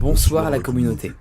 Bonsoir à la communauté.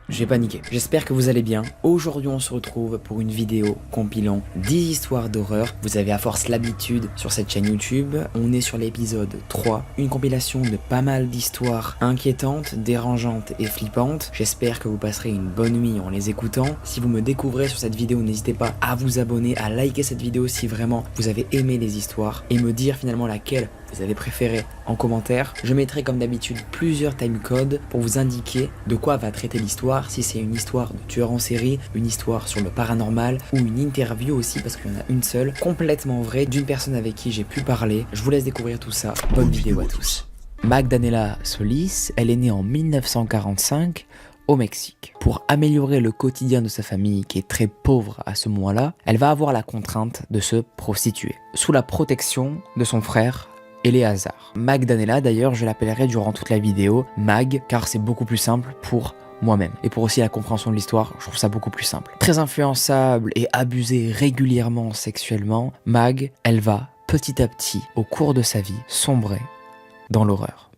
J'ai paniqué. J'espère que vous allez bien. Aujourd'hui on se retrouve pour une vidéo compilant 10 histoires d'horreur. Vous avez à force l'habitude sur cette chaîne YouTube. On est sur l'épisode 3. Une compilation de pas mal d'histoires inquiétantes, dérangeantes et flippantes. J'espère que vous passerez une bonne nuit en les écoutant. Si vous me découvrez sur cette vidéo, n'hésitez pas à vous abonner, à liker cette vidéo si vraiment vous avez aimé les histoires et me dire finalement laquelle vous avez préféré en commentaire. Je mettrai comme d'habitude plusieurs timecodes pour vous indiquer de quoi va traiter l'histoire, si c'est une histoire de tueur en série, une histoire sur le paranormal ou une interview aussi parce qu'il y en a une seule, complètement vraie, d'une personne avec qui j'ai pu parler. Je vous laisse découvrir tout ça. Bonne vidéo à tous. Magdalena Solis, elle est née en 1945 au Mexique. Pour améliorer le quotidien de sa famille qui est très pauvre à ce moment-là, elle va avoir la contrainte de se prostituer sous la protection de son frère Eleazar. Magdalena, d'ailleurs, je l'appellerai durant toute la vidéo Mag, car c'est beaucoup plus simple pour moi-même. Et pour aussi la compréhension de l'histoire, je trouve ça beaucoup plus simple. Très influençable et abusée régulièrement sexuellement, Mag, elle va petit à petit, au cours de sa vie, sombrer dans l'horreur.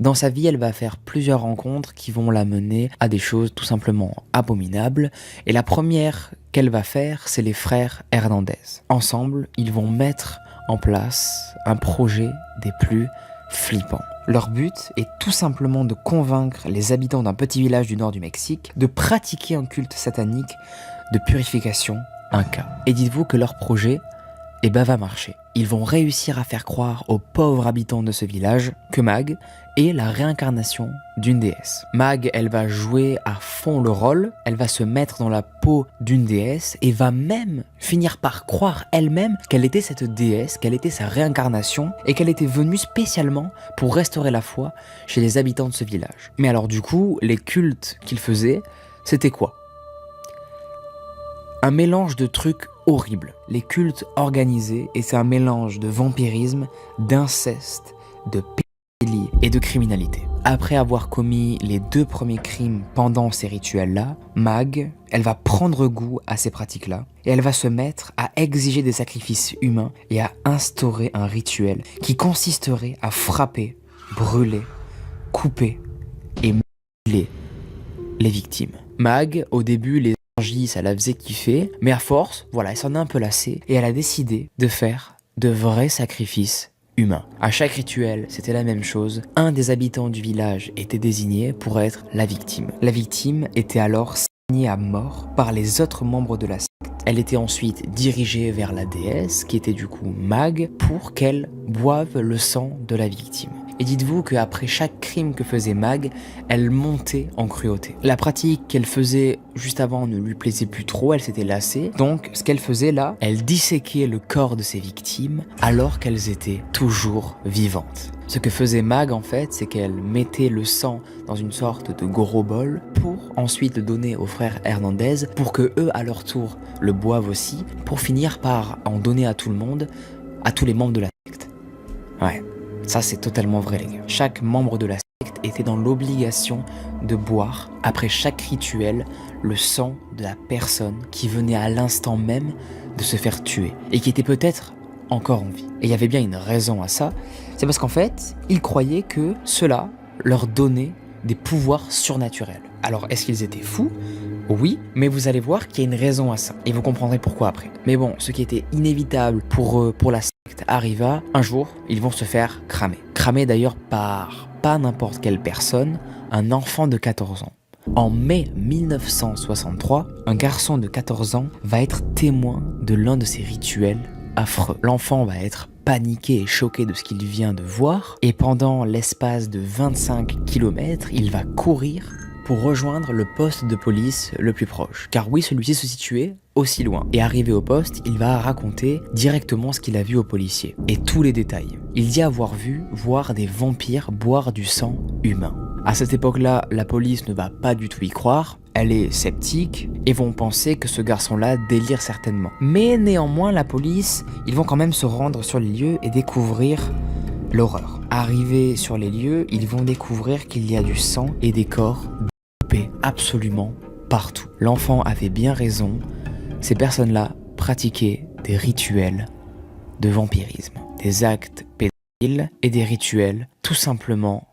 Dans sa vie, elle va faire plusieurs rencontres qui vont la mener à des choses tout simplement abominables. Et la première qu'elle va faire, c'est les frères Hernandez. Ensemble, ils vont mettre en place un projet des plus flippants. Leur but est tout simplement de convaincre les habitants d'un petit village du nord du Mexique de pratiquer un culte satanique de purification inca. Et dites-vous que leur projet va marcher. Ils vont réussir à faire croire aux pauvres habitants de ce village que Mag est la réincarnation d'une déesse. Mag, elle va jouer à fond le rôle, elle va se mettre dans la peau d'une déesse et va même finir par croire elle-même qu'elle était cette déesse, qu'elle était sa réincarnation et qu'elle était venue spécialement pour restaurer la foi chez les habitants de ce village. Mais alors du coup, les cultes qu'ils faisaient, c'était quoi ? Un mélange de trucs horribles. Les cultes organisés, et c'est un mélange de vampirisme, d'inceste, de pédophilie et de criminalité. Après avoir commis les 2 premiers crimes pendant ces rituels-là, Mag, elle va prendre goût à ces pratiques-là et elle va se mettre à exiger des sacrifices humains et à instaurer un rituel qui consisterait à frapper, brûler, couper et mutiler les victimes. Mag, au début, les ça la faisait kiffer, mais à force, voilà, elle s'en est un peu lassée et elle a décidé de faire de vrais sacrifices humains. À chaque rituel, c'était la même chose. Un des habitants du village était désigné pour être la victime. La victime était alors signée à mort par les autres membres de la secte. Elle était ensuite dirigée vers la déesse, qui était du coup Mag, pour qu'elle boive le sang de la victime. Et dites-vous qu'après chaque crime que faisait Mag, elle montait en cruauté. La pratique qu'elle faisait juste avant ne lui plaisait plus trop, elle s'était lassée. Donc ce qu'elle faisait là, elle disséquait le corps de ses victimes alors qu'elles étaient toujours vivantes. Ce que faisait Mag en fait, c'est qu'elle mettait le sang dans une sorte de gros bol pour ensuite le donner aux frères Hernandez pour que eux à leur tour le boivent aussi pour finir par en donner à tout le monde, à tous les membres de la secte. Ouais. Ça, c'est totalement vrai, les gars. Chaque membre de la secte était dans l'obligation de boire, après chaque rituel, le sang de la personne qui venait à l'instant même de se faire tuer et qui était peut-être encore en vie. Et il y avait bien une raison à ça, c'est parce qu'en fait, ils croyaient que cela leur donnait des pouvoirs surnaturels. Alors, est-ce qu'ils étaient fous ? Oui, mais vous allez voir qu'il y a une raison à ça, et vous comprendrez pourquoi après. Mais bon, ce qui était inévitable pour la secte arriva, un jour, ils vont se faire cramer. Cramer d'ailleurs par pas n'importe quelle personne, un enfant de 14 ans. En mai 1963, un garçon de 14 ans va être témoin de l'un de ces rituels affreux. L'enfant va être paniqué et choqué de ce qu'il vient de voir, et pendant l'espace de 25 km, il va courir pour rejoindre le poste de police le plus proche. Car oui, celui-ci se situait aussi loin. Et arrivé au poste, il va raconter directement ce qu'il a vu aux policiers. Et tous les détails. Il dit avoir vu voir des vampires boire du sang humain. À cette époque-là, la police ne va pas du tout y croire. Elle est sceptique et vont penser que ce garçon-là délire certainement. Mais néanmoins, la police, ils vont quand même se rendre sur les lieux et découvrir l'horreur. Arrivés sur les lieux, ils vont découvrir qu'il y a du sang et des corps absolument partout. L'enfant avait bien raison, ces personnes-là pratiquaient des rituels de vampirisme, des actes pédophiles et des rituels tout simplement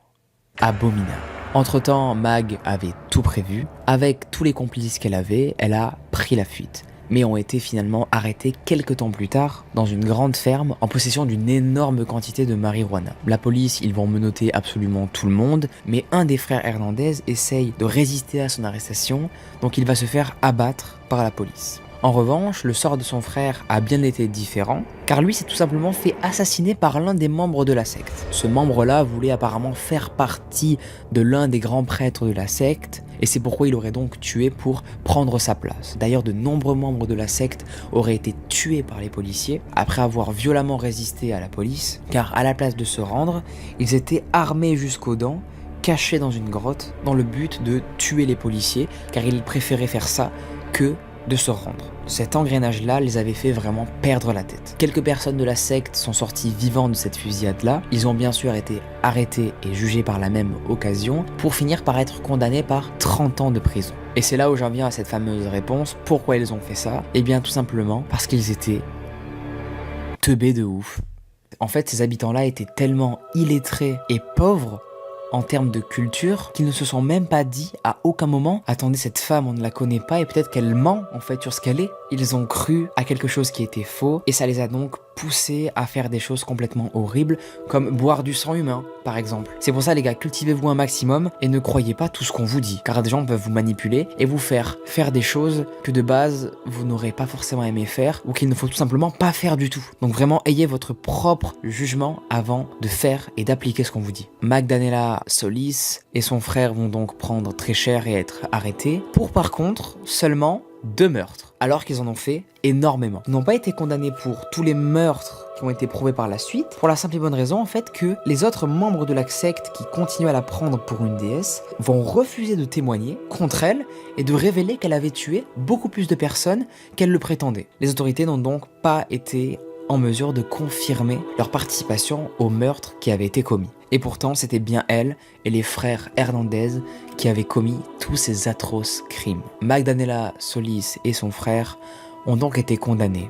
abominables. Entre-temps, Mag avait tout prévu. Avec tous les complices qu'elle avait, elle a pris la fuite, mais ont été finalement arrêtés quelques temps plus tard dans une grande ferme en possession d'une énorme quantité de marijuana. La police, ils vont menotter absolument tout le monde, mais un des frères Hernandez essaye de résister à son arrestation, donc il va se faire abattre par la police. En revanche, le sort de son frère a bien été différent, car lui s'est tout simplement fait assassiner par l'un des membres de la secte. Ce membre-là voulait apparemment faire partie de l'un des grands prêtres de la secte, et c'est pourquoi il aurait donc tué pour prendre sa place. D'ailleurs, de nombreux membres de la secte auraient été tués par les policiers après avoir violemment résisté à la police, car à la place de se rendre, ils étaient armés jusqu'aux dents, cachés dans une grotte, dans le but de tuer les policiers, car ils préféraient faire ça que de se rendre. Cet engrenage-là les avait fait vraiment perdre la tête. Quelques personnes de la secte sont sorties vivantes de cette fusillade-là. Ils ont bien sûr été arrêtés et jugés par la même occasion, pour finir par être condamnés par 30 ans de prison. Et c'est là où j'en viens à cette fameuse réponse. Pourquoi ils ont fait ça? Eh bien tout simplement parce qu'ils étaient teubés de ouf. En fait, ces habitants-là étaient tellement illettrés et pauvres en termes de culture, qu'ils ne se sont même pas dit à aucun moment « Attendez, cette femme, on ne la connaît pas et peut-être qu'elle ment en fait sur ce qu'elle est ». Ils ont cru à quelque chose qui était faux et ça les a donc poussés à faire des choses complètement horribles, comme boire du sang humain, par exemple. C'est pour ça les gars, cultivez-vous un maximum et ne croyez pas tout ce qu'on vous dit, car des gens peuvent vous manipuler et vous faire des choses que de base vous n'aurez pas forcément aimé faire ou qu'il ne faut tout simplement pas faire du tout. Donc vraiment, ayez votre propre jugement avant de faire et d'appliquer ce qu'on vous dit. Magdalena Solis et son frère vont donc prendre très cher et être arrêtés pour par contre seulement 2 meurtres, alors qu'ils en ont fait énormément. Ils n'ont pas été condamnés pour tous les meurtres qui ont été prouvés par la suite, pour la simple et bonne raison en fait que les autres membres de la secte qui continuent à la prendre pour une déesse vont refuser de témoigner contre elle et de révéler qu'elle avait tué beaucoup plus de personnes qu'elle le prétendait. Les autorités n'ont donc pas été en mesure de confirmer leur participation au meurtre qui avait été commis. Et pourtant, c'était bien elle et les frères Hernandez qui avaient commis tous ces atroces crimes. Magdalena Solis et son frère ont donc été condamnés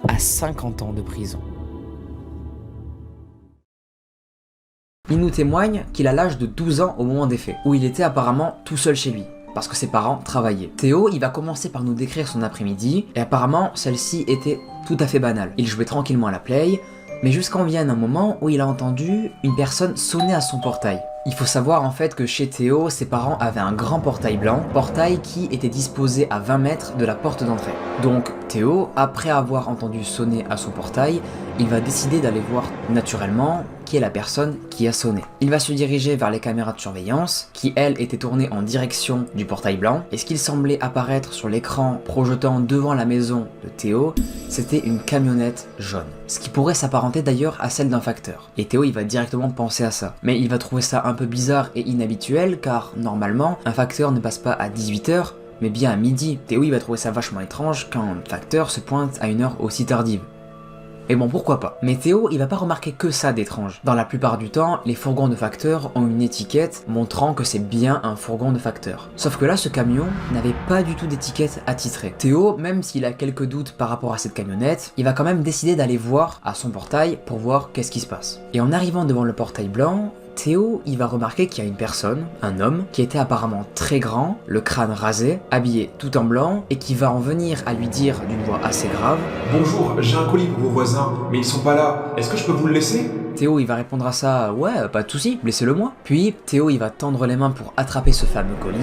à 50 ans de prison. Il nous témoigne qu'il a l'âge de 12 ans au moment des faits, où il était apparemment tout seul chez lui, parce que ses parents travaillaient. Théo, il va commencer par nous décrire son après-midi, et apparemment, celle-ci était tout à fait banale. Il jouait tranquillement à la play, mais jusqu'en vient un moment où il a entendu une personne sonner à son portail. Il faut savoir en fait que chez Théo, ses parents avaient un grand portail blanc, portail qui était disposé à 20 mètres de la porte d'entrée. Donc Théo, après avoir entendu sonner à son portail, il va décider d'aller voir naturellement qui est la personne qui a sonné. Il va se diriger vers les caméras de surveillance, qui elles étaient tournées en direction du portail blanc, et ce qu'il semblait apparaître sur l'écran projetant devant la maison de Théo, c'était une camionnette jaune. Ce qui pourrait s'apparenter d'ailleurs à celle d'un facteur. Et Théo il va directement penser à ça. Mais il va trouver ça un peu bizarre et inhabituel, car normalement, un facteur ne passe pas à 18h, mais bien à midi. Théo il va trouver ça vachement étrange quand un facteur se pointe à une heure aussi tardive. Et bon, pourquoi pas. Mais Théo, il va pas remarquer que ça d'étrange. Dans la plupart du temps, les fourgons de facteurs ont une étiquette montrant que c'est bien un fourgon de facteur. Sauf que là, ce camion n'avait pas du tout d'étiquette attitrée. Théo, même s'il a quelques doutes par rapport à cette camionnette, il va quand même décider d'aller voir à son portail pour voir qu'est-ce qui se passe. Et en arrivant devant le portail blanc, Théo, il va remarquer qu'il y a une personne, un homme, qui était apparemment très grand, le crâne rasé, habillé tout en blanc, et qui va en venir à lui dire d'une voix assez grave « Bonjour, j'ai un colis pour vos voisins, mais ils sont pas là. Est-ce que je peux vous le laisser ?» Théo il va répondre à ça « Ouais, pas de soucis, laissez-le moi ». Puis Théo il va tendre les mains pour attraper ce fameux colis,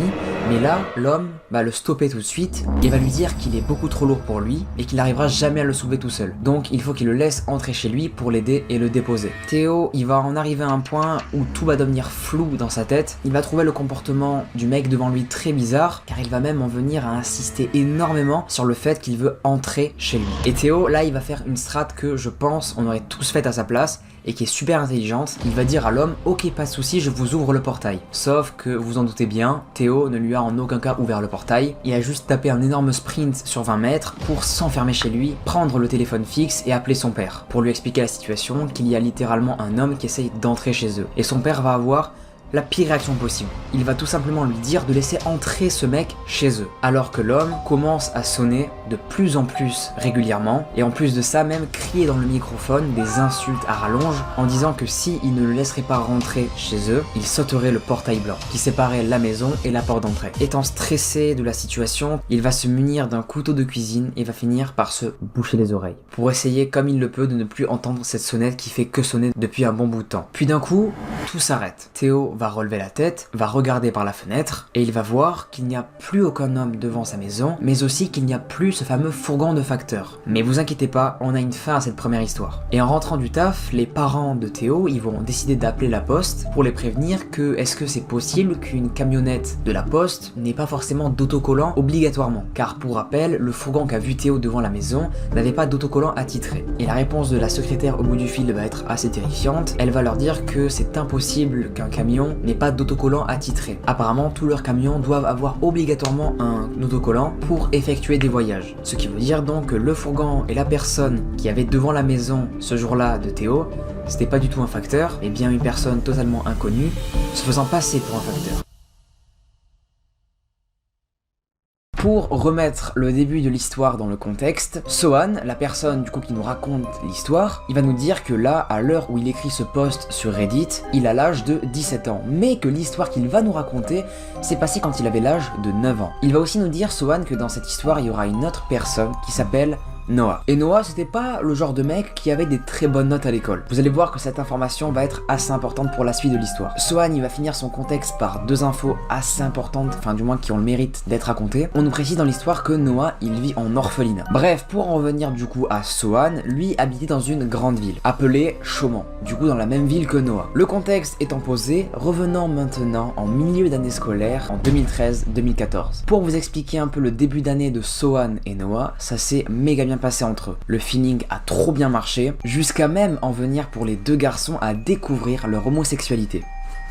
mais là l'homme va le stopper tout de suite et va lui dire qu'il est beaucoup trop lourd pour lui et qu'il n'arrivera jamais à le soulever tout seul. Donc il faut qu'il le laisse entrer chez lui pour l'aider et le déposer. Théo il va en arriver à un point où tout va devenir flou dans sa tête. Il va trouver le comportement du mec devant lui très bizarre, car il va même en venir à insister énormément sur le fait qu'il veut entrer chez lui. Et Théo là il va faire une strat que je pense on aurait tous faite à sa place et qui est super intelligente. Il va dire à l'homme « Ok, pas de soucis, je vous ouvre le portail ». Sauf que, vous en doutez bien, Théo ne lui a en aucun cas ouvert le portail. Il a juste tapé un énorme sprint sur 20 mètres pour s'enfermer chez lui, prendre le téléphone fixe et appeler son père, pour lui expliquer la situation, qu'il y a littéralement un homme qui essaye d'entrer chez eux. Et son père va avoir la pire réaction possible. Il va tout simplement lui dire de laisser entrer ce mec chez eux. Alors que l'homme commence à sonner de plus en plus régulièrement et en plus de ça même crier dans le microphone des insultes à rallonge en disant que si il ne le laisserait pas rentrer chez eux, il sauterait le portail blanc qui séparait la maison et la porte d'entrée. Étant stressé de la situation, il va se munir d'un couteau de cuisine et va finir par se boucher les oreilles pour essayer comme il le peut de ne plus entendre cette sonnette qui fait que sonner depuis un bon bout de temps. Puis d'un coup, tout s'arrête. Théo va relever la tête, va regarder par la fenêtre et il va voir qu'il n'y a plus aucun homme devant sa maison, mais aussi qu'il n'y a plus ce fameux fourgon de facteur. Mais vous inquiétez pas, on a une fin à cette première histoire. Et en rentrant du taf, les parents de Théo, ils vont décider d'appeler la poste pour les prévenir que est-ce que c'est possible qu'une camionnette de la poste n'ait pas forcément d'autocollant obligatoirement. Car pour rappel, le fourgon qu'a vu Théo devant la maison n'avait pas d'autocollant attitré. Et la réponse de la secrétaire au bout du fil va être assez terrifiante. Elle va leur dire que c'est impossible qu'un camion n'ait pas d'autocollant attitré. Apparemment, tous leurs camions doivent avoir obligatoirement un autocollant pour effectuer des voyages. Ce qui veut dire donc que le fourgon et la personne qui avait devant la maison ce jour-là de Théo, c'était pas du tout un facteur, mais bien une personne totalement inconnue, se faisant passer pour un facteur. Pour remettre le début de l'histoire dans le contexte, Sohan, la personne du coup qui nous raconte l'histoire, il va nous dire que là, à l'heure où il écrit ce post sur Reddit, il a l'âge de 17 ans, mais que l'histoire qu'il va nous raconter s'est passée quand il avait l'âge de 9 ans. Il va aussi nous dire, Sohan, que dans cette histoire, il y aura une autre personne qui s'appelle Noah. Et Noah, c'était pas le genre de mec qui avait des très bonnes notes à l'école. Vous allez voir que cette information va être assez importante pour la suite de l'histoire. Sohan, il va finir son contexte par deux infos assez importantes, enfin du moins qui ont le mérite d'être racontées. On nous précise dans l'histoire que Noah, il vit en orphelinat. Bref, pour en revenir du coup à Sohan, lui habitait dans une grande ville, appelée Chaumont, du coup dans la même ville que Noah. Le contexte étant posé, revenons maintenant en milieu d'année scolaire, en 2013-2014. Pour vous expliquer un peu le début d'année de Sohan et Noah, ça s'est méga bien passé entre eux. Le feeling a trop bien marché, jusqu'à même en venir pour les deux garçons à découvrir leur homosexualité.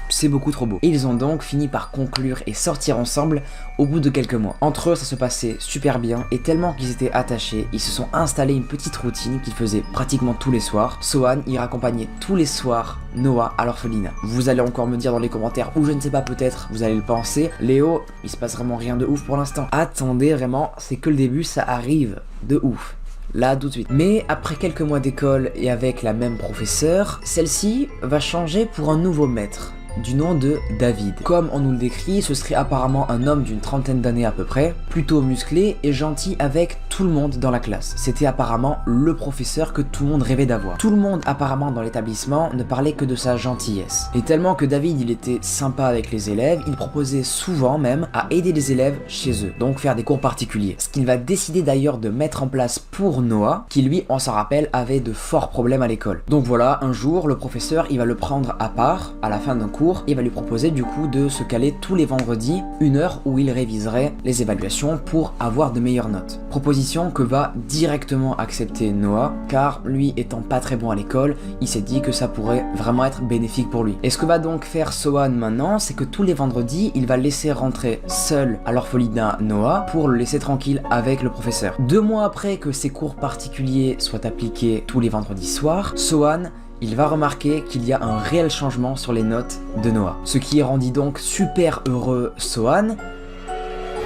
C'est beaucoup trop beau. Et ils ont donc fini par conclure et sortir ensemble au bout de quelques mois. Entre eux, ça se passait super bien et tellement qu'ils étaient attachés, ils se sont installés une petite routine qu'ils faisaient pratiquement tous les soirs. Sohan, il raccompagnait tous les soirs Noah à l'orphelinat. Vous allez encore me dire dans les commentaires, ou je ne sais pas, peut-être, vous allez le penser, Léo, il se passe vraiment rien de ouf pour l'instant. Attendez, vraiment, c'est que le début, ça arrive de ouf. Là tout de suite. Mais après quelques mois d'école et avec la même professeure, celle-ci va changer pour un nouveau maître du nom de David. Comme on nous le décrit, ce serait apparemment un homme d'une trentaine d'années à peu près, plutôt musclé et gentil avec tout le monde dans la classe. C'était apparemment le professeur que tout le monde rêvait d'avoir. Tout le monde apparemment dans l'établissement ne parlait que de sa gentillesse. Et tellement que David il était sympa avec les élèves, il proposait souvent même à aider les élèves chez eux, donc faire des cours particuliers. Ce qu'il va décider d'ailleurs de mettre en place pour Noah, qui lui, on s'en rappelle, avait de forts problèmes à l'école. Donc voilà, un jour, le professeur il va le prendre à part, à la fin d'un cours, il va lui proposer du coup de se caler tous les vendredis une heure où il réviserait les évaluations pour avoir de meilleures notes. Proposition que va directement accepter Noah, car lui étant pas très bon à l'école, il s'est dit que ça pourrait vraiment être bénéfique pour lui. Et ce que va donc faire Sohan maintenant, c'est que tous les vendredis, il va laisser rentrer seul à l'orphelinat Noah pour le laisser tranquille avec le professeur. 2 mois après que ces cours particuliers soient appliqués tous les vendredis soirs, Sohan il va remarquer qu'il y a un réel changement sur les notes de Noah. Ce qui rendit donc super heureux Sohan,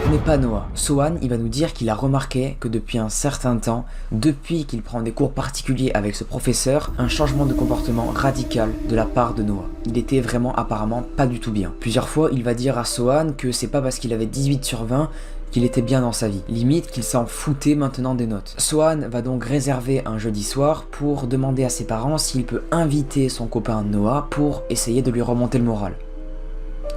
mais pas Noah. Sohan, il va nous dire qu'il a remarqué que depuis un certain temps, depuis qu'il prend des cours particuliers avec ce professeur, un changement de comportement radical de la part de Noah. Il était vraiment apparemment pas du tout bien. Plusieurs fois, il va dire à Sohan que c'est pas parce qu'il avait 18 sur 20 qu'il était bien dans sa vie, limite qu'il s'en foutait maintenant des notes. Sohan va donc réserver un jeudi soir pour demander à ses parents s'il peut inviter son copain Noah pour essayer de lui remonter le moral.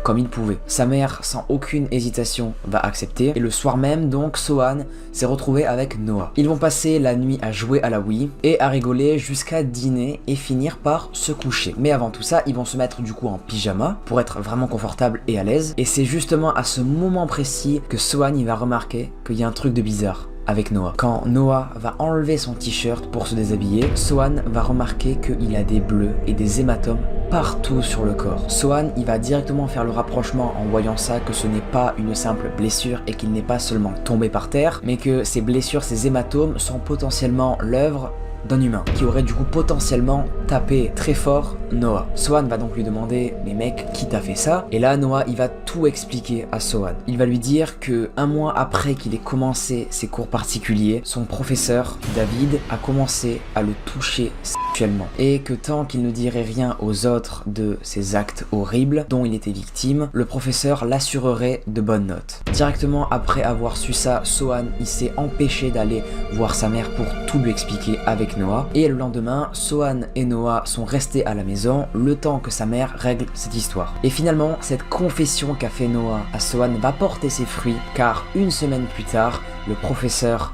Comme il pouvait. Sa mère, sans aucune hésitation, va accepter, et le soir même, donc, Sohan s'est retrouvé avec Noah. Ils vont passer la nuit à jouer à la Wii, et à rigoler jusqu'à dîner, et finir par se coucher. Mais avant tout ça, ils vont se mettre du coup en pyjama, pour être vraiment confortable et à l'aise, et c'est justement à ce moment précis que Sohan il va remarquer qu'il y a un truc de bizarre avec Noah. Quand Noah va enlever son t-shirt pour se déshabiller, Sohan va remarquer qu'il a des bleus et des hématomes partout sur le corps. Sohan, il va directement faire le rapprochement en voyant ça que ce n'est pas une simple blessure et qu'il n'est pas seulement tombé par terre, mais que ces blessures, ces hématomes sont potentiellement l'œuvre d'un humain qui aurait du coup potentiellement taper très fort Noah. Sohan va donc lui demander mais mec, qui t'a fait ça? Et là Noah il va tout expliquer à Sohan. Il va lui dire que un mois après qu'il ait commencé ses cours particuliers, son professeur David a commencé à le toucher sexuellement et que tant qu'il ne dirait rien aux autres de ces actes horribles dont il était victime, le professeur l'assurerait de bonnes notes. Directement après avoir su ça, Sohan il s'est empêché d'aller voir sa mère pour tout lui expliquer avec Noah et le lendemain, Sohan et Noah sont restés à la maison le temps que sa mère règle cette histoire. Et finalement, cette confession qu'a fait Noah à Sohan va porter ses fruits car une semaine plus tard, le professeur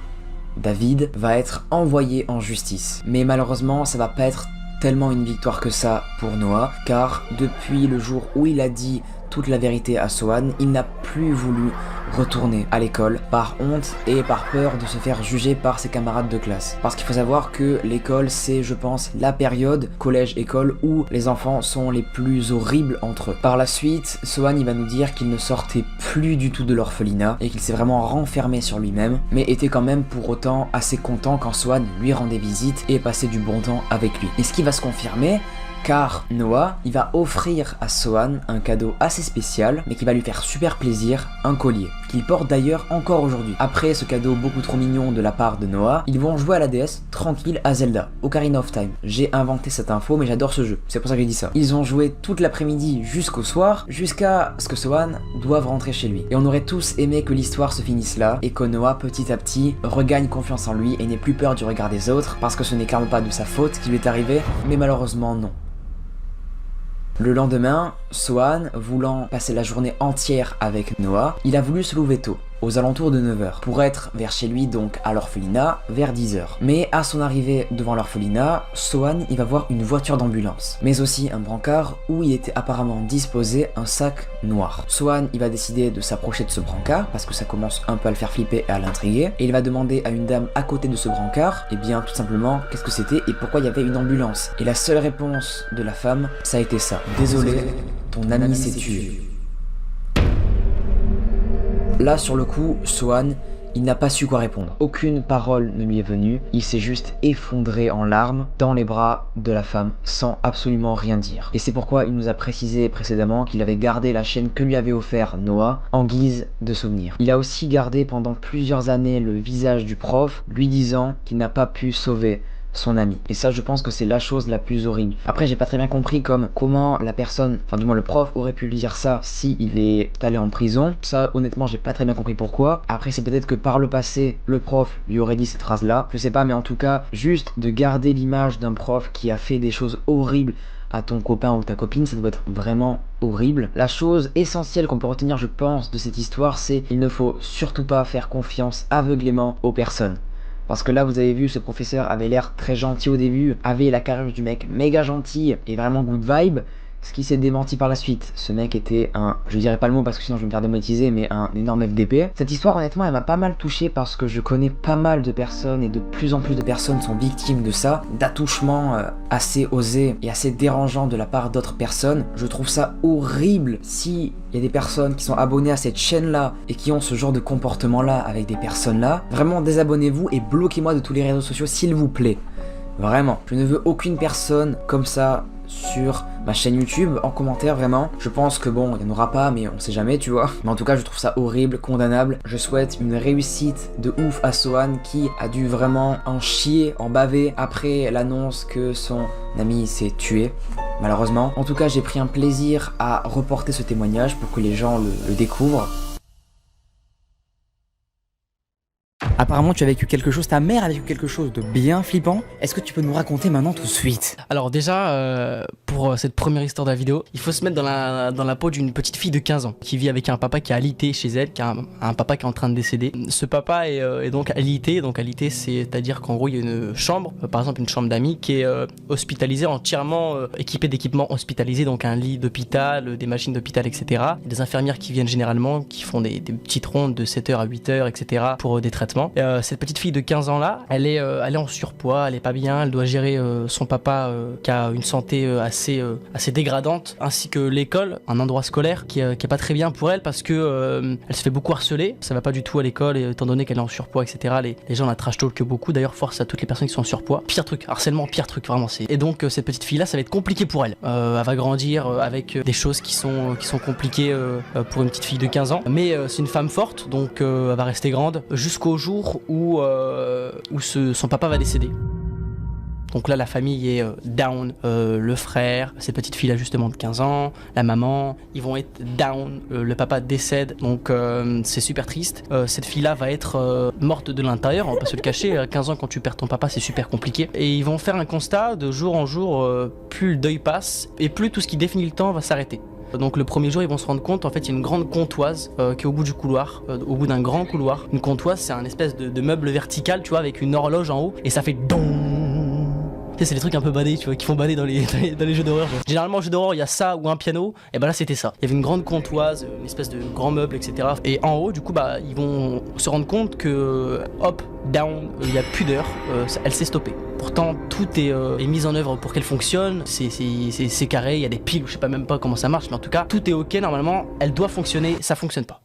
David va être envoyé en justice. Mais malheureusement, ça va pas être tellement une victoire que ça pour Noah, car depuis le jour où il a dit toute la vérité à Sohan, il n'a plus voulu retourner à l'école par honte et par peur de se faire juger par ses camarades de classe. Parce qu'il faut savoir que l'école, c'est, je pense, la période collège-école où les enfants sont les plus horribles entre eux. Par la suite, Sohan il va nous dire qu'il ne sortait plus du tout de l'orphelinat et qu'il s'est vraiment renfermé sur lui-même, mais était quand même pour autant assez content quand Sohan lui rendait visite et passait du bon temps avec lui. Et ce qui va se confirmer, car Noah, il va offrir à Sohan un cadeau assez spécial, mais qui va lui faire super plaisir, un collier, qu'il porte d'ailleurs encore aujourd'hui. Après ce cadeau beaucoup trop mignon de la part de Noah, ils vont jouer à la DS, tranquille, à Zelda, Ocarina of Time. J'ai inventé cette info, mais j'adore ce jeu, c'est pour ça que j'ai dit ça. Ils ont joué toute l'après-midi jusqu'au soir, jusqu'à ce que Sohan doive rentrer chez lui. Et on aurait tous aimé que l'histoire se finisse là, et que Noah, petit à petit, regagne confiance en lui et n'ait plus peur du regard des autres, parce que ce n'est clairement pas de sa faute qui lui est arrivé, mais malheureusement non. Le lendemain, Sohan, voulant passer la journée entière avec Noah, il a voulu se lever tôt, aux alentours de 9h, pour être vers chez lui, donc à l'orphelinat, vers 10h. Mais à son arrivée devant l'orphelinat, Sohan il va voir une voiture d'ambulance, mais aussi un brancard où il était apparemment disposé un sac noir. Sohan il va décider de s'approcher de ce brancard, parce que ça commence un peu à le faire flipper et à l'intriguer, et il va demander à une dame à côté de ce brancard, et bien tout simplement, qu'est-ce que c'était et pourquoi il y avait une ambulance. Et la seule réponse de la femme, ça a été ça. Désolé, ton ami s'est tué. Là, sur le coup, Sohan, il n'a pas su quoi répondre. Aucune parole ne lui est venue, il s'est juste effondré en larmes dans les bras de la femme sans absolument rien dire. Et c'est pourquoi il nous a précisé précédemment qu'il avait gardé la chaîne que lui avait offert Noah en guise de souvenir. Il a aussi gardé pendant plusieurs années le visage du prof, lui disant qu'il n'a pas pu sauver son ami. Et ça, je pense que c'est la chose la plus horrible. Après, j'ai pas très bien compris comment la personne, enfin du moins le prof, aurait pu lui dire ça si il est allé en prison. Ça, honnêtement, j'ai pas très bien compris pourquoi. Après, c'est peut-être que par le passé, le prof lui aurait dit cette phrase-là. Je sais pas, mais en tout cas, juste de garder l'image d'un prof qui a fait des choses horribles à ton copain ou ta copine, ça doit être vraiment horrible. La chose essentielle qu'on peut retenir, je pense, de cette histoire, c'est qu'il ne faut surtout pas faire confiance aveuglément aux personnes. Parce que là, vous avez vu, ce professeur avait l'air très gentil au début, avait la carrure du mec méga gentil et vraiment good vibe, ce qui s'est démenti par la suite. Ce mec était un, je dirais pas le mot parce que sinon je vais me faire démonétiser, mais un énorme FDP. Cette histoire, honnêtement, elle m'a pas mal touché parce que je connais pas mal de personnes et de plus en plus de personnes sont victimes de ça, d'attouchements assez osés et assez dérangeants de la part d'autres personnes. Je trouve ça horrible si il y a des personnes qui sont abonnées à cette chaîne-là et qui ont ce genre de comportement-là avec des personnes-là. Vraiment, désabonnez-vous et bloquez-moi de tous les réseaux sociaux, s'il vous plaît. Vraiment, je ne veux aucune personne comme ça sur ma chaîne YouTube en commentaire, vraiment. Je pense que bon, il n'y en aura pas, mais on sait jamais, tu vois. Mais en tout cas, je trouve ça horrible, condamnable. Je souhaite une réussite de ouf à Sohan qui a dû vraiment en chier, en baver après l'annonce que son ami s'est tué, malheureusement. En tout cas, j'ai pris un plaisir à reporter ce témoignage pour que les gens le découvrent. Apparemment, tu as vécu quelque chose, ta mère a vécu quelque chose de bien flippant. Est-ce que tu peux nous raconter maintenant tout de suite? Alors déjà, pour cette première histoire de la vidéo, il faut se mettre dans la peau d'une petite fille de 15 ans qui vit avec un papa qui est alité chez elle, qui a un papa qui est en train de décéder. Ce papa est donc alité, c'est-à-dire qu'en gros il y a une chambre, par exemple une chambre d'amis qui est hospitalisée, entièrement équipée d'équipements hospitalisés, donc un lit d'hôpital, des machines d'hôpital, etc. Des infirmières qui viennent généralement, qui font des petites rondes de 7h à 8h, etc. pour des traitements. ans. Cette petite fille de 15 ans là, elle est en surpoids, elle est pas bien, elle doit gérer son papa qui a une santé assez dégradante, ainsi que l'école, un endroit scolaire qui est pas très bien pour elle parce que elle se fait beaucoup harceler, ça va pas du tout à l'école et étant donné qu'elle est en surpoids, etc. Les gens la trash talk beaucoup, d'ailleurs force à toutes les personnes qui sont en surpoids. Pire truc, harcèlement, pire truc, vraiment. Et donc cette petite fille là, ça va être compliqué pour elle. Elle va grandir avec des choses qui sont compliquées pour une petite fille de 15 ans, mais c'est une femme forte, donc elle va rester grande jusqu'au jour où son papa va décéder. Donc là, la famille est down, le frère, cette petite fille là justement de 15 ans, la maman, ils vont être down, le papa décède, donc c'est super triste. Cette fille là va être morte de l'intérieur, on va pas se le cacher, à 15 ans quand tu perds ton papa c'est super compliqué. Et ils vont faire un constat de jour en jour, plus le deuil passe et plus tout ce qui définit le temps va s'arrêter. Donc le premier jour ils vont se rendre compte, en fait il y a une grande comptoise qui est au bout du couloir, au bout d'un grand couloir. Une comptoise c'est un espèce de meuble vertical, tu vois, avec une horloge en haut et ça fait dong. C'est les trucs un peu badés, tu vois, qui font bader dans les jeux d'horreur. Généralement, en jeu d'horreur, il y a ça ou un piano, et bah là, c'était ça. Il y avait une grande comptoise, une espèce de grand meuble, etc. Et en haut, du coup, bah, ils vont se rendre compte que, hop, down, il n'y a plus d'heure, elle s'est stoppée. Pourtant, tout est mis en œuvre pour qu'elle fonctionne, c'est carré, il y a des piles, je sais pas même pas comment ça marche, mais en tout cas, tout est ok, normalement, elle doit fonctionner, ça fonctionne pas.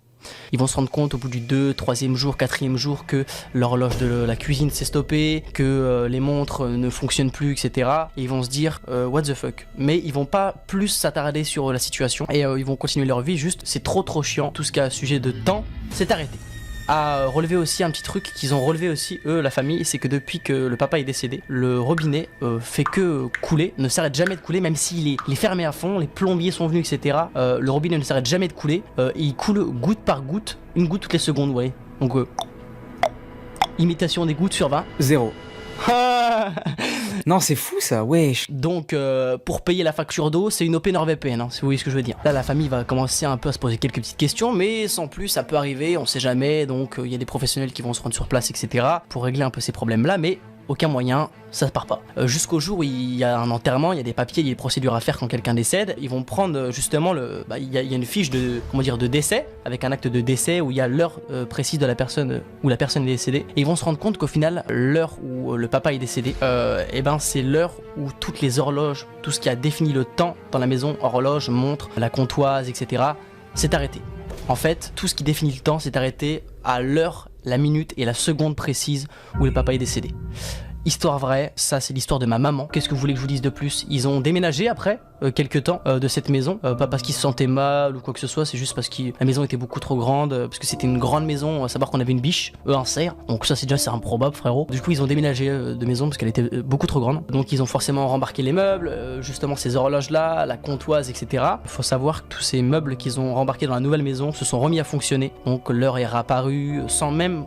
Ils vont se rendre compte au bout du 2, 3e jour, 4e jour que l'horloge de la cuisine s'est stoppée, que les montres ne fonctionnent plus, etc. Et ils vont se dire what the fuck. Mais ils vont pas plus s'attarder sur la situation et ils vont continuer leur vie, juste c'est trop chiant. Tout ce qui a sujet de temps s'est arrêté. À relever aussi un petit truc qu'ils ont relevé aussi eux, la famille, c'est que depuis que le papa est décédé, le robinet fait que couler, ne s'arrête jamais de couler, même s'il est fermé à fond, les plombiers sont venus, etc. Le robinet ne s'arrête jamais de couler, et il coule goutte par goutte, une goutte toutes les secondes, vous voyez. Donc imitation des gouttes sur 20. 0. Non, c'est fou ça, wesh. Donc, pour payer la facture d'eau, c'est une OP NordVPN, hein, si vous voyez ce que je veux dire. Là, la famille va commencer un peu à se poser quelques petites questions, mais sans plus, ça peut arriver, on sait jamais. Donc, il y a des professionnels qui vont se rendre sur place, etc., pour régler un peu ces problèmes-là, mais aucun moyen, ça se part pas. Jusqu'au jour où il y a un enterrement, il y a des papiers, il y a des procédures à faire quand quelqu'un décède. Ils vont prendre justement il y a une fiche de décès, avec un acte de décès où il y a l'heure précise de la personne où la personne est décédée. Et ils vont se rendre compte qu'au final, l'heure où le papa est décédé, c'est l'heure où toutes les horloges, tout ce qui a défini le temps dans la maison, horloge, montre, la comptoise, etc., s'est arrêté. En fait, tout ce qui définit le temps s'est arrêté à l'heure, la minute et la seconde précise où le papa est décédé. Histoire vraie, ça c'est l'histoire de ma maman. Qu'est-ce que vous voulez que je vous dise de plus? Ils ont déménagé après quelques temps de cette maison, pas parce qu'ils se sentaient mal ou quoi que ce soit, c'est juste parce que la maison était beaucoup trop grande, parce que c'était une grande maison, à savoir qu'on avait une biche, un cerf, donc ça c'est improbable frérot. Du coup ils ont déménagé de maison parce qu'elle était beaucoup trop grande, donc ils ont forcément rembarqué les meubles, justement ces horloges là, la comptoise, etc. Faut savoir que tous ces meubles qu'ils ont rembarqués dans la nouvelle maison se sont remis à fonctionner, donc l'heure est réapparue sans même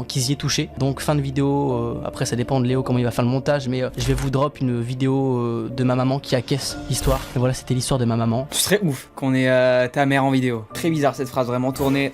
qu'ils y aient touché. Donc fin de vidéo, après ça dépend de Léo comment il va faire le montage, mais je vais vous drop une vidéo de ma maman qui acquiesce l'histoire. Et voilà, c'était l'histoire de ma maman. Ce serait ouf qu'on ait ta mère en vidéo. Très bizarre cette phrase, vraiment tournée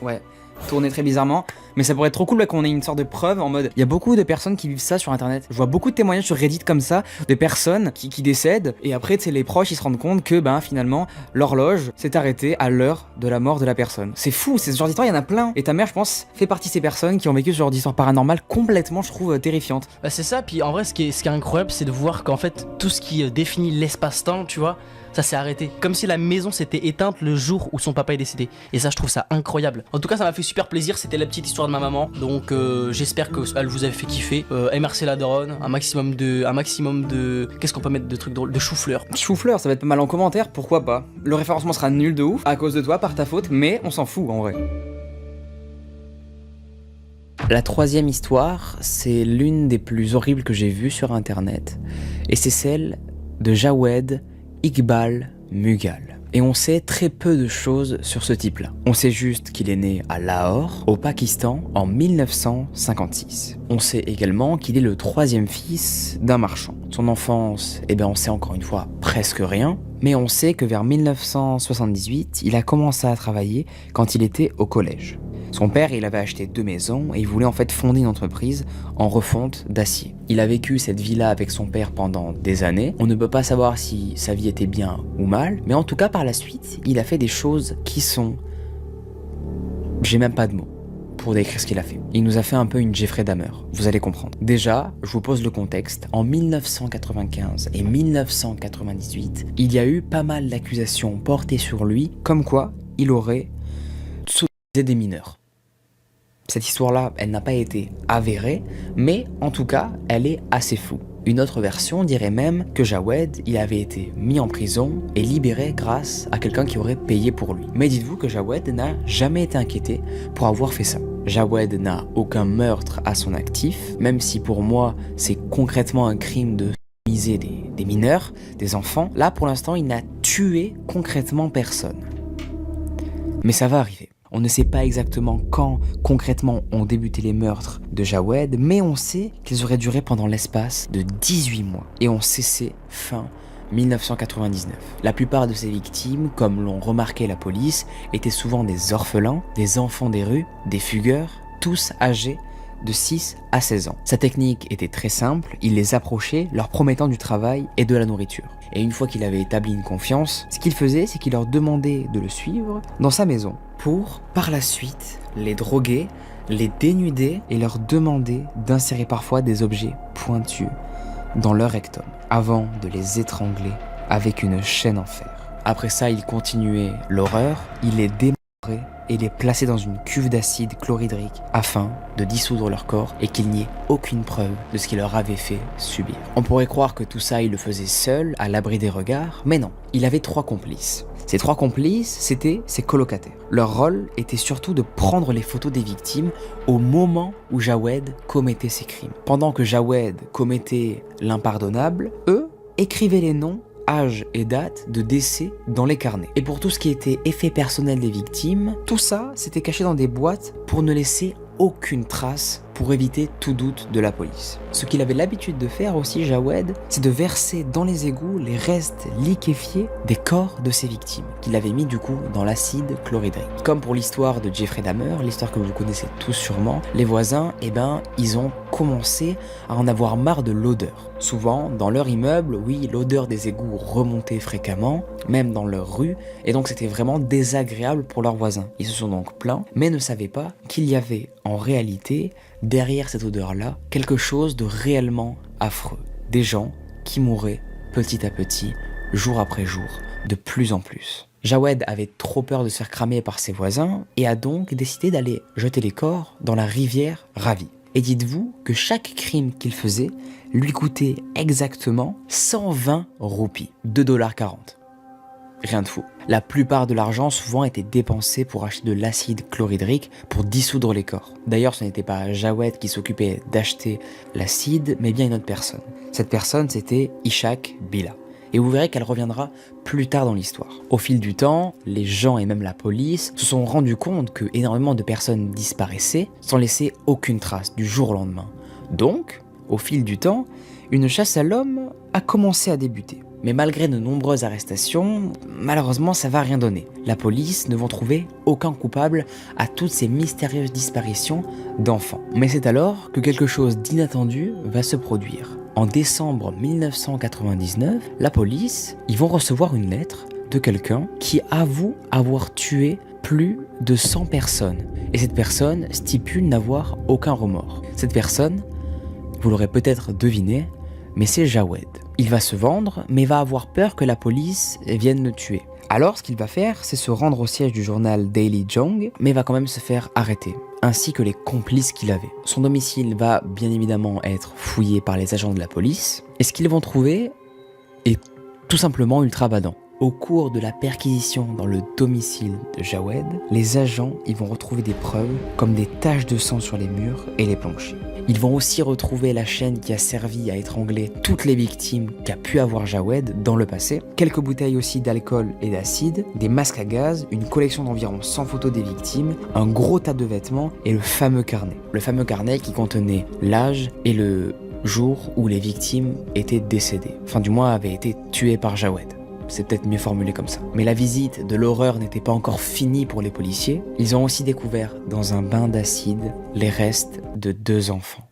très bizarrement. Mais ça pourrait être trop cool qu'on ait une sorte de preuve en mode. Il y a beaucoup de personnes qui vivent ça sur internet. Je vois beaucoup de témoignages sur Reddit comme ça, de personnes qui décèdent. Et après, tu sais, les proches ils se rendent compte que finalement, l'horloge s'est arrêtée à l'heure de la mort de la personne. C'est fou, c'est ce genre d'histoire, il y en a plein. Et ta mère, je pense, fait partie de ces personnes qui ont vécu ce genre d'histoire paranormale complètement, je trouve, terrifiante. Bah, c'est ça, puis en vrai, ce qui est incroyable, c'est de voir qu'en fait, tout ce qui définit l'espace-temps, tu vois, ça s'est arrêté. Comme si la maison s'était éteinte le jour où son papa est décédé. Et ça, je trouve ça incroyable. En tout cas, ça m'a fait super plaisir. C'était la petite histoire de ma maman. Donc, j'espère qu'elle vous a fait kiffer. MRC la daronne, un maximum de. Qu'est-ce qu'on peut mettre de trucs drôles? De chou-fleur. Chou-fleur, ça va être pas mal en commentaire, pourquoi pas. Le référencement sera nul de ouf, à cause de toi, par ta faute, mais on s'en fout en vrai. La troisième histoire, c'est l'une des plus horribles que j'ai vues sur internet. Et c'est celle de Jawed Iqbal Mughal. Et on sait très peu de choses sur ce type-là. On sait juste qu'il est né à Lahore, au Pakistan, en 1956. On sait également qu'il est le 3e fils d'un marchand. Son enfance, on sait encore une fois presque rien, mais on sait que vers 1978, il a commencé à travailler quand il était au collège. Son père, il avait acheté 2 maisons et il voulait en fait fonder une entreprise en refonte d'acier. Il a vécu cette vie-là avec son père pendant des années. On ne peut pas savoir si sa vie était bien ou mal, mais en tout cas par la suite, il a fait des choses qui sont... J'ai même pas de mots. pour décrire ce qu'il a fait. Il nous a fait un peu une Jeffrey Dahmer, vous allez comprendre. Déjà, je vous pose le contexte. En 1995 et 1998, il y a eu pas mal d'accusations portées sur lui, comme quoi il aurait sodomisé des mineurs. Cette histoire-là, elle n'a pas été avérée, mais en tout cas, elle est assez floue. Une autre version dirait même que Jawed, il avait été mis en prison et libéré grâce à quelqu'un qui aurait payé pour lui. Mais dites-vous que Jawed n'a jamais été inquiété pour avoir fait ça. Jawed n'a aucun meurtre à son actif, même si pour moi, c'est concrètement un crime de sodomiser des mineurs, des enfants. Là, pour l'instant, il n'a tué concrètement personne. Mais ça va arriver. On ne sait pas exactement quand, concrètement, ont débuté les meurtres de Jawed, mais on sait qu'ils auraient duré pendant l'espace de 18 mois et ont cessé fin 1999. La plupart de ces victimes, comme l'ont remarqué la police, étaient souvent des orphelins, des enfants des rues, des fugueurs, tous âgés de 6 à 16 ans. Sa technique était très simple, il les approchait, leur promettant du travail et de la nourriture. Et une fois qu'il avait établi une confiance, ce qu'il faisait, c'est qu'il leur demandait de le suivre dans sa maison pour, par la suite, les droguer, les dénuder et leur demander d'insérer parfois des objets pointus dans leur rectum, avant de les étrangler avec une chaîne en fer. Après ça, il continuait l'horreur, il les démembrait et les plaçait dans une cuve d'acide chlorhydrique afin de dissoudre leur corps et qu'il n'y ait aucune preuve de ce qu'il leur avait fait subir. On pourrait croire que tout ça, il le faisait seul, à l'abri des regards, mais non, il avait 3 complices. Ces 3 complices, c'étaient ses colocataires. Leur rôle était surtout de prendre les photos des victimes au moment où Jawed commettait ses crimes. Pendant que Jawed commettait l'impardonnable, eux écrivaient les noms, âge et date de décès dans les carnets. Et pour tout ce qui était effet personnel des victimes, tout ça s'était caché dans des boîtes pour ne laisser aucune trace, pour éviter tout doute de la police. Ce qu'il avait l'habitude de faire aussi, Jawed, c'est de verser dans les égouts les restes liquéfiés des corps de ses victimes, qu'il avait mis du coup dans l'acide chlorhydrique. Comme pour l'histoire de Jeffrey Dahmer, l'histoire que vous connaissez tous sûrement, les voisins, ils ont commencé à en avoir marre de l'odeur. Souvent, dans leur immeuble, oui, l'odeur des égouts remontait fréquemment, même dans leur rue, et donc c'était vraiment désagréable pour leurs voisins. Ils se sont donc plaints, mais ne savaient pas qu'il y avait en réalité, derrière cette odeur-là, quelque chose de réellement affreux. Des gens qui mouraient petit à petit, jour après jour, de plus en plus. Jawed avait trop peur de se faire cramer par ses voisins et a donc décidé d'aller jeter les corps dans la rivière Ravi. Et dites-vous que chaque crime qu'il faisait lui coûtait exactement 120 roupies, 2,40 $. Rien de fou. La plupart de l'argent souvent était dépensé pour acheter de l'acide chlorhydrique pour dissoudre les corps. D'ailleurs, ce n'était pas Jawed qui s'occupait d'acheter l'acide, mais bien une autre personne. Cette personne, c'était Ishaq Bila. Et vous verrez qu'elle reviendra plus tard dans l'histoire. Au fil du temps, les gens et même la police se sont rendus compte que énormément de personnes disparaissaient sans laisser aucune trace du jour au lendemain. Donc, au fil du temps, une chasse à l'homme a commencé à débuter. Mais malgré de nombreuses arrestations, malheureusement ça va rien donner. La police ne va trouver aucun coupable à toutes ces mystérieuses disparitions d'enfants. Mais c'est alors que quelque chose d'inattendu va se produire. En décembre 1999, la police, ils vont recevoir une lettre de quelqu'un qui avoue avoir tué plus de 100 personnes. Et cette personne stipule n'avoir aucun remords. Cette personne, vous l'aurez peut-être deviné, mais c'est Jawed. Il va se vendre, mais va avoir peur que la police vienne le tuer. Alors, ce qu'il va faire, c'est se rendre au siège du journal Daily Jong, mais va quand même se faire arrêter, ainsi que les complices qu'il avait. Son domicile va bien évidemment être fouillé par les agents de la police, et ce qu'ils vont trouver est tout simplement ultra badant. Au cours de la perquisition dans le domicile de Jawed, les agents y vont retrouver des preuves comme des taches de sang sur les murs et les planchers. Ils vont aussi retrouver la chaîne qui a servi à étrangler toutes les victimes qu'a pu avoir Jawed dans le passé, quelques bouteilles aussi d'alcool et d'acide, des masques à gaz, une collection d'environ 100 photos des victimes, un gros tas de vêtements et le fameux carnet. Le fameux carnet qui contenait l'âge et le jour où les victimes étaient décédées, enfin du moins avaient été tuées par Jawed. C'est peut-être mieux formulé comme ça. Mais la visite de l'horreur n'était pas encore finie pour les policiers. Ils ont aussi découvert dans un bain d'acide les restes de 2 enfants.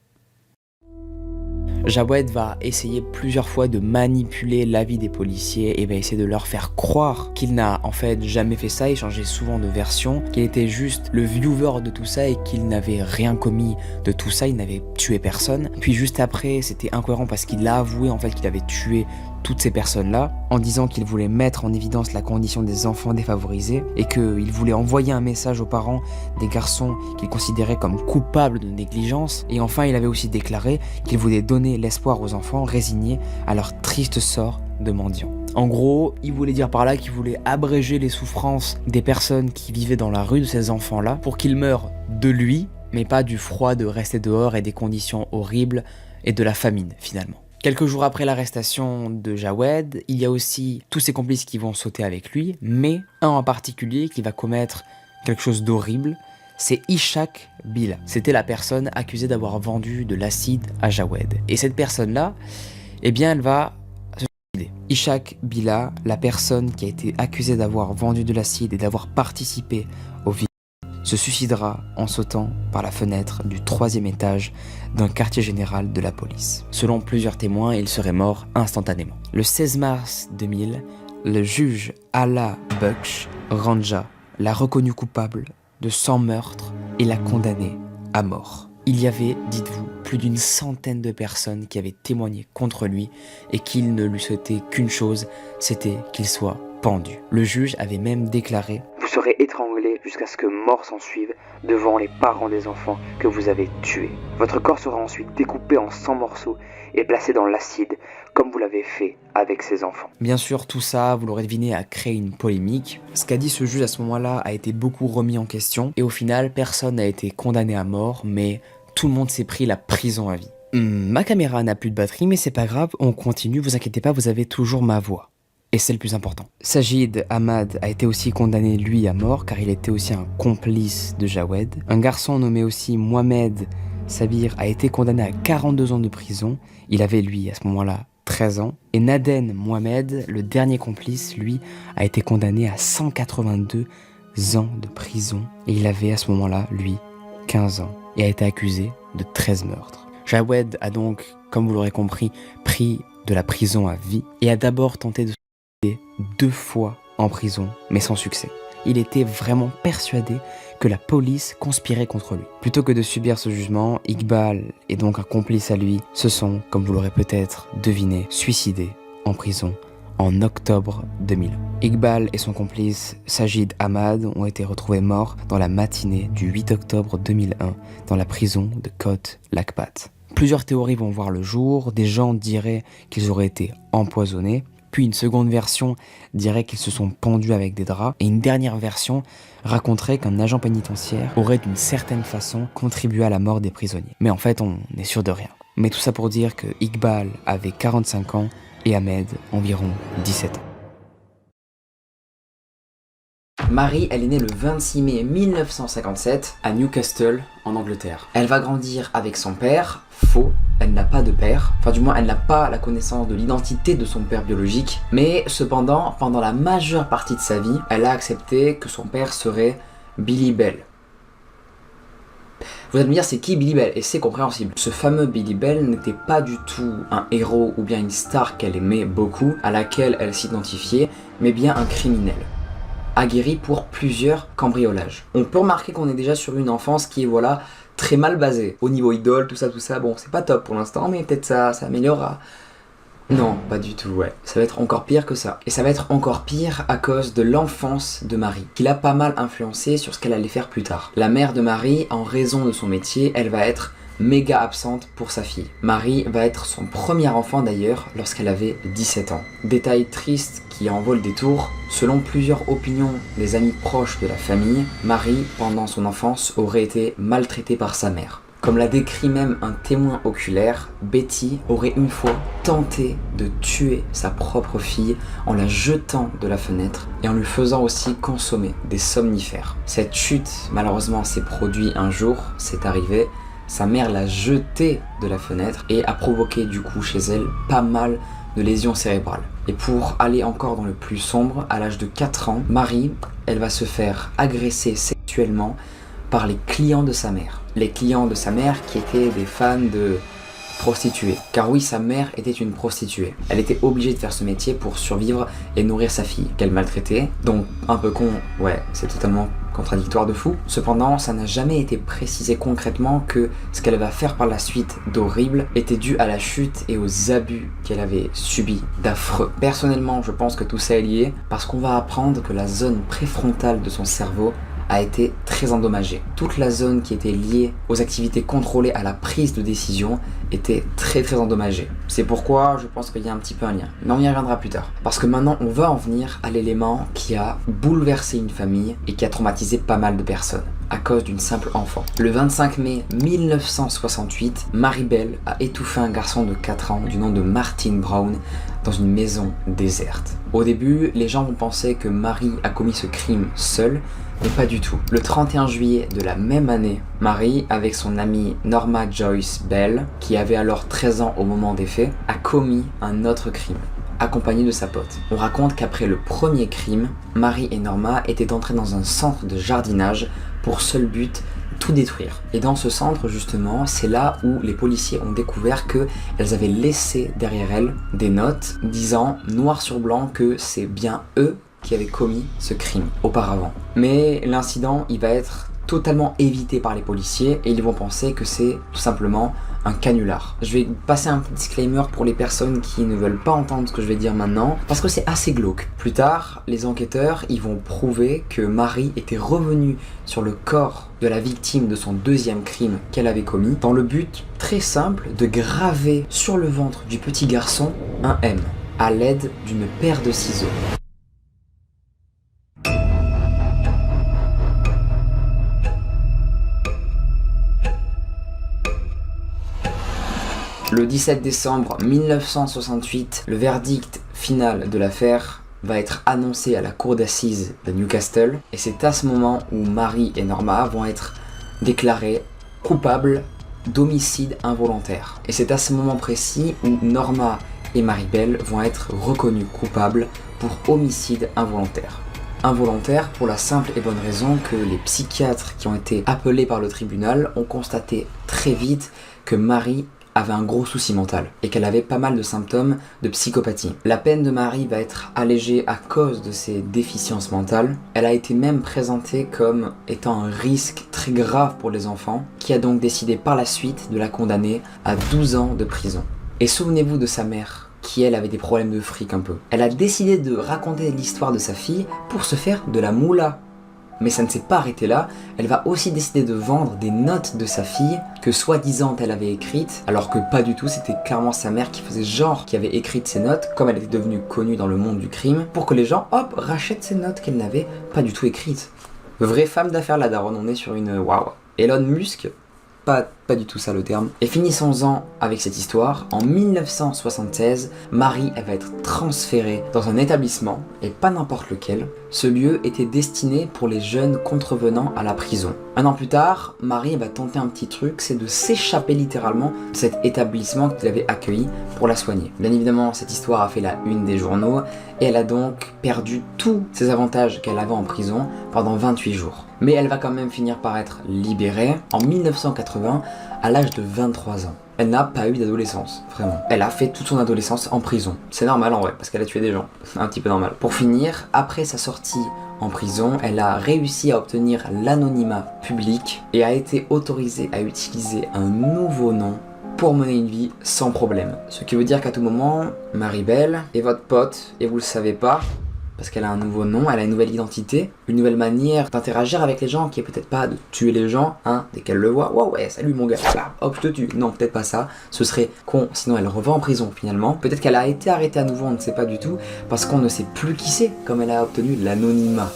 Jawed va essayer plusieurs fois de manipuler l'avis des policiers et va essayer de leur faire croire qu'il n'a en fait jamais fait ça, il changeait souvent de version, qu'il était juste le viewer de tout ça et qu'il n'avait rien commis de tout ça, il n'avait tué personne. Puis juste après, c'était incohérent parce qu'il a avoué en fait qu'il avait tué toutes ces personnes-là, en disant qu'il voulait mettre en évidence la condition des enfants défavorisés et qu'il voulait envoyer un message aux parents des garçons qu'il considérait comme coupables de négligence. Et enfin, il avait aussi déclaré qu'il voulait donner l'espoir aux enfants résignés à leur triste sort de mendiants. En gros, il voulait dire par là qu'il voulait abréger les souffrances des personnes qui vivaient dans la rue, de ces enfants-là, pour qu'ils meurent de lui, mais pas du froid de rester dehors et des conditions horribles et de la famine finalement. Quelques jours après l'arrestation de Jawed, il y a aussi tous ses complices qui vont sauter avec lui, mais un en particulier qui va commettre quelque chose d'horrible, c'est Ishaq Billah. C'était la personne accusée d'avoir vendu de l'acide à Jawed. Et cette personne-là, eh bien, elle va se suicider. Ishaq Billah, la personne qui a été accusée d'avoir vendu de l'acide et d'avoir participé au viol, se suicidera en sautant par la fenêtre du 3e étage d'un quartier général de la police. Selon plusieurs témoins, il serait mort instantanément. Le 16 mars 2000, le juge Ala Buksh Ranja l'a reconnu coupable de 100 meurtres et l'a condamné à mort. Il y avait, dites-vous, plus d'une centaine de personnes qui avaient témoigné contre lui et qu'il ne lui souhaitait qu'une chose, c'était qu'il soit pendu. Le juge avait même déclaré « Vous serez étranglé jusqu'à ce que mort s'en suive devant les parents des enfants que vous avez tués. Votre corps sera ensuite découpé en 100 morceaux et placé dans l'acide, comme vous l'avez fait avec ces enfants. » Bien sûr, tout ça, vous l'aurez deviné, a créé une polémique. Ce qu'a dit ce juge à ce moment-là a été beaucoup remis en question et au final, personne n'a été condamné à mort, mais tout le monde s'est pris la prison à vie. Ma caméra n'a plus de batterie, mais c'est pas grave, on continue, vous inquiétez pas, vous avez toujours ma voix. Et c'est le plus important. Sajid Ahmad a été aussi condamné lui à mort car il était aussi un complice de Jawed. Un garçon nommé aussi Mohamed Sabir a été condamné à 42 ans de prison. Il avait lui à ce moment-là 13 ans. Et Naden Mohamed, le dernier complice, lui, a été condamné à 182 ans de prison. Et il avait à ce moment-là, lui, 15 ans. Et a été accusé de 13 meurtres. Jawed a donc, comme vous l'aurez compris, pris de la prison à vie et a d'abord tenté de 2 fois en prison, mais sans succès. Il était vraiment persuadé que la police conspirait contre lui. Plutôt que de subir ce jugement, Iqbal et donc un complice à lui se sont, comme vous l'aurez peut-être deviné, suicidés en prison en octobre 2000. Iqbal et son complice Sajid Ahmad ont été retrouvés morts dans la matinée du 8 octobre 2001 dans la prison de Kot Lakpat. Plusieurs théories vont voir le jour, des gens diraient qu'ils auraient été empoisonnés, puis une seconde version dirait qu'ils se sont pendus avec des draps, et une dernière version raconterait qu'un agent pénitentiaire aurait d'une certaine façon contribué à la mort des prisonniers. Mais en fait, on n'est sûr de rien. Mais tout ça pour dire que Iqbal avait 45 ans et Ahmed environ 17 ans. Marie, elle est née le 26 mai 1957 à Newcastle, en Angleterre. Elle va grandir avec son père, faux, elle n'a pas de père. Enfin du moins, elle n'a pas la connaissance de l'identité de son père biologique. Mais cependant, pendant la majeure partie de sa vie, elle a accepté que son père serait Billy Bell. Vous allez me dire, c'est qui Billy Bell? Et c'est compréhensible. Ce fameux Billy Bell n'était pas du tout un héros ou bien une star qu'elle aimait beaucoup, à laquelle elle s'identifiait, mais bien un criminel, aguerri pour plusieurs cambriolages. On peut remarquer qu'on est déjà sur une enfance qui est, voilà, très mal basée. Au niveau idole, tout ça, bon, c'est pas top pour l'instant, mais peut-être ça améliorera. Non, pas du tout, ouais. Ça va être encore pire que ça. Et ça va être encore pire à cause de l'enfance de Marie, qui l'a pas mal influencé sur ce qu'elle allait faire plus tard. La mère de Marie, en raison de son métier, elle va être méga absente pour sa fille. Marie va être son premier enfant d'ailleurs lorsqu'elle avait 17 ans. Détail triste qui en vaut le détour, selon plusieurs opinions des amis proches de la famille, Marie, pendant son enfance, aurait été maltraitée par sa mère. Comme l'a décrit même un témoin oculaire, Betty aurait une fois tenté de tuer sa propre fille en la jetant de la fenêtre et en lui faisant aussi consommer des somnifères. Cette chute, malheureusement, s'est produite un jour, c'est arrivé. Sa mère l'a jetée de la fenêtre et a provoqué du coup chez elle pas mal de lésions cérébrales. Et pour aller encore dans le plus sombre, à l'âge de 4 ans, Marie, elle va se faire agresser sexuellement par les clients de sa mère. Les clients de sa mère qui étaient des fans de prostituée. Car oui, sa mère était une prostituée. Elle était obligée de faire ce métier pour survivre et nourrir sa fille, qu'elle maltraitait. Donc, un peu con, ouais, c'est totalement contradictoire de fou. Cependant, ça n'a jamais été précisé concrètement que ce qu'elle va faire par la suite d'horrible était dû à la chute et aux abus qu'elle avait subis d'affreux. Personnellement, je pense que tout ça est lié parce qu'on va apprendre que la zone préfrontale de son cerveau a été très endommagée. Toute la zone qui était liée aux activités contrôlées à la prise de décision était très endommagée. C'est pourquoi je pense qu'il y a un petit peu un lien. Mais on y reviendra plus tard. Parce que maintenant, on va en venir à l'élément qui a bouleversé une famille et qui a traumatisé pas mal de personnes à cause d'une simple enfant. Le 25 mai 1968, Mary-Bell a étouffé un garçon de 4 ans du nom de Martin Brown dans une maison déserte. Au début, les gens vont penser que Mary a commis ce crime seule, mais pas du tout. Le 31 juillet de la même année, Mary, avec son amie Norma Joyce Bell, qui avait alors 13 ans au moment des faits, a commis un autre crime, accompagnée de sa pote. On raconte qu'après le premier crime, Mary et Norma étaient entrées dans un centre de jardinage pour seul but tout détruire. Et dans ce centre justement, c'est là où les policiers ont découvert qu'elles avaient laissé derrière elles des notes disant noir sur blanc que c'est bien eux qui avaient commis ce crime auparavant. Mais l'incident, il va être totalement évité par les policiers et ils vont penser que c'est tout simplement un canular. Je vais passer un petit disclaimer pour les personnes qui ne veulent pas entendre ce que je vais dire maintenant parce que c'est assez glauque. Plus tard, les enquêteurs ils vont prouver que Mary était revenue sur le corps de la victime de son deuxième crime qu'elle avait commis dans le but très simple de graver sur le ventre du petit garçon un M à l'aide d'une paire de ciseaux. Le 17 décembre 1968, le verdict final de l'affaire va être annoncé à la cour d'assises de Newcastle et c'est à ce moment où Mary et Norma vont être déclarées coupables d'homicide involontaire. Et c'est à ce moment précis où Norma et Mary-Bell vont être reconnues coupables pour homicide involontaire. Involontaire pour la simple et bonne raison que les psychiatres qui ont été appelés par le tribunal ont constaté très vite que Mary avait un gros souci mental et qu'elle avait pas mal de symptômes de psychopathie. La peine de Mary va être allégée à cause de ses déficiences mentales. Elle a été même présentée comme étant un risque très grave pour les enfants, qui a donc décidé par la suite de la condamner à 12 ans de prison. Et souvenez-vous de sa mère, qui elle avait des problèmes de fric un peu. Elle a décidé de raconter l'histoire de sa fille pour se faire de la moula. Mais ça ne s'est pas arrêté là, elle va aussi décider de vendre des notes de sa fille que soi-disant elle avait écrites, alors que pas du tout, c'était clairement sa mère qui faisait genre qui avait écrit ces notes, comme elle était devenue connue dans le monde du crime, pour que les gens, hop, rachètent ces notes qu'elle n'avait pas du tout écrites. Vraie femme d'affaires la daronne, on est sur une waouh. Elon Musk, pas du tout ça le terme. Et finissons-en avec cette histoire. En 1976, Mary elle va être transférée dans un établissement, et pas n'importe lequel. Ce lieu était destiné pour les jeunes contrevenants à la prison. Un an plus tard, Mary va tenter un petit truc, c'est de s'échapper littéralement de cet établissement qui l'avait accueilli pour la soigner. Bien évidemment, cette histoire a fait la une des journaux, et elle a donc perdu tous ses avantages qu'elle avait en prison pendant 28 jours. Mais elle va quand même finir par être libérée en 1980 à l'âge de 23 ans. Elle n'a pas eu d'adolescence, vraiment. Elle a fait toute son adolescence en prison. C'est normal en vrai, parce qu'elle a tué des gens. Un petit peu normal. Pour finir, après sa sortie en prison, elle a réussi à obtenir l'anonymat public et a été autorisée à utiliser un nouveau nom pour mener une vie sans problème. Ce qui veut dire qu'à tout moment, Mary-Bell est votre pote et vous le savez pas, parce qu'elle a un nouveau nom, elle a une nouvelle identité, une nouvelle manière d'interagir avec les gens qui est peut-être pas de tuer les gens, hein, dès qu'elle le voit, wow, ouais, salut mon gars, là, hop, je te tue. Non, peut-être pas ça, ce serait con, sinon elle revient en prison finalement. Peut-être qu'elle a été arrêtée à nouveau, on ne sait pas du tout, parce qu'on ne sait plus qui c'est, comme elle a obtenu l'anonymat.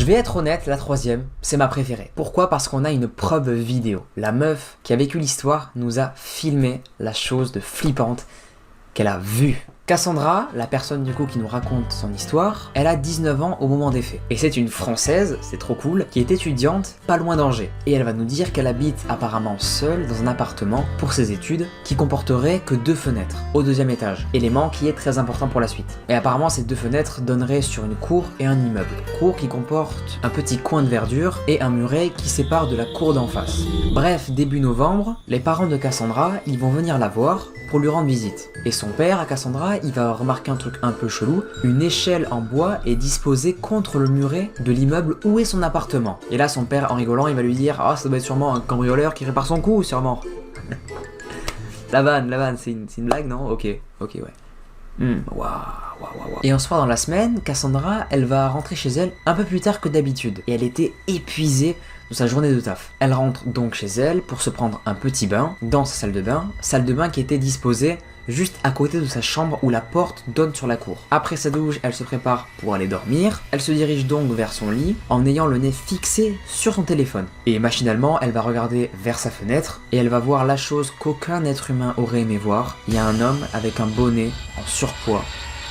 Je vais être honnête, la troisième, c'est ma préférée. Pourquoi ? Parce qu'on a une preuve vidéo. La meuf qui a vécu l'histoire nous a filmé la chose de flippante qu'elle a vue. Cassandra, la personne du coup qui nous raconte son histoire, elle a 19 ans au moment des faits. Et c'est une Française, c'est trop cool, qui est étudiante pas loin d'Angers. Et elle va nous dire qu'elle habite apparemment seule dans un appartement pour ses études qui comporterait que 2 fenêtres au 2e étage. Élément qui est très important pour la suite. Et apparemment ces 2 fenêtres donneraient sur une cour et un immeuble. Cour qui comporte un petit coin de verdure et un muret qui sépare de la cour d'en face. Bref, début novembre, les parents de Cassandra, ils vont venir la voir pour lui rendre visite. Et son père, à Cassandra, il va remarquer un truc un peu chelou. Une échelle en bois est disposée contre le muret de l'immeuble où est son appartement. Et là, son père, en rigolant, il va lui dire « Ah, ça doit être sûrement un cambrioleur qui répare son coup, sûrement. » La vanne, c'est une blague, non? Ok, ouais. Waouh. Et un soir dans la semaine, Cassandra, elle va rentrer chez elle un peu plus tard que d'habitude. Et elle était épuisée de sa journée de taf. Elle rentre donc chez elle pour se prendre un petit bain dans sa salle de bain qui était disposée juste à côté de sa chambre où la porte donne sur la cour. Après sa douche, elle se prépare pour aller dormir. Elle se dirige donc vers son lit en ayant le nez fixé sur son téléphone. Et machinalement, elle va regarder vers sa fenêtre et elle va voir la chose qu'aucun être humain aurait aimé voir. Il y a un homme avec un bonnet en surpoids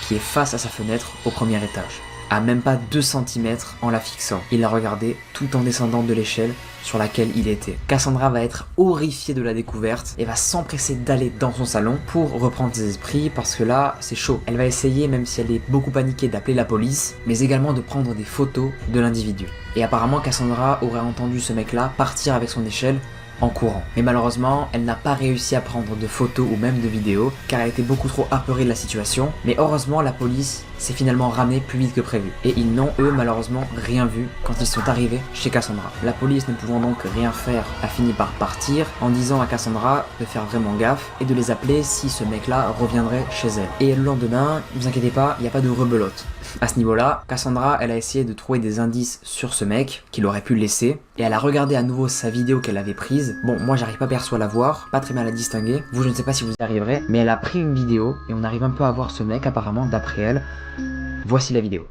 qui est face à sa fenêtre au 1er étage. À même pas 2 cm en la fixant. Il la regardait tout en descendant de l'échelle sur laquelle il était. Cassandra va être horrifiée de la découverte et va s'empresser d'aller dans son salon pour reprendre ses esprits parce que là, c'est chaud. Elle va essayer, même si elle est beaucoup paniquée, d'appeler la police, mais également de prendre des photos de l'individu. Et apparemment, Cassandra aurait entendu ce mec-là partir avec son échelle en courant. Mais malheureusement, elle n'a pas réussi à prendre de photos ou même de vidéos car elle était beaucoup trop apeurée de la situation. Mais heureusement, la police s'est finalement ramenée plus vite que prévu. Et ils n'ont, eux, malheureusement, rien vu quand ils sont arrivés chez Cassandra. La police, ne pouvant donc rien faire, a fini par partir en disant à Cassandra de faire vraiment gaffe et de les appeler si ce mec-là reviendrait chez elle. Et le lendemain, ne vous inquiétez pas, il n'y a pas de rebelote. À ce niveau-là, Cassandra, elle a essayé de trouver des indices sur ce mec qu'il aurait pu laisser et elle a regardé à nouveau sa vidéo qu'elle avait prise. Bon, moi j'arrive pas perso à la voir, pas très mal à distinguer. Vous, je ne sais pas si vous y arriverez, mais elle a pris une vidéo et on arrive un peu à voir ce mec apparemment d'après elle. Voici la vidéo.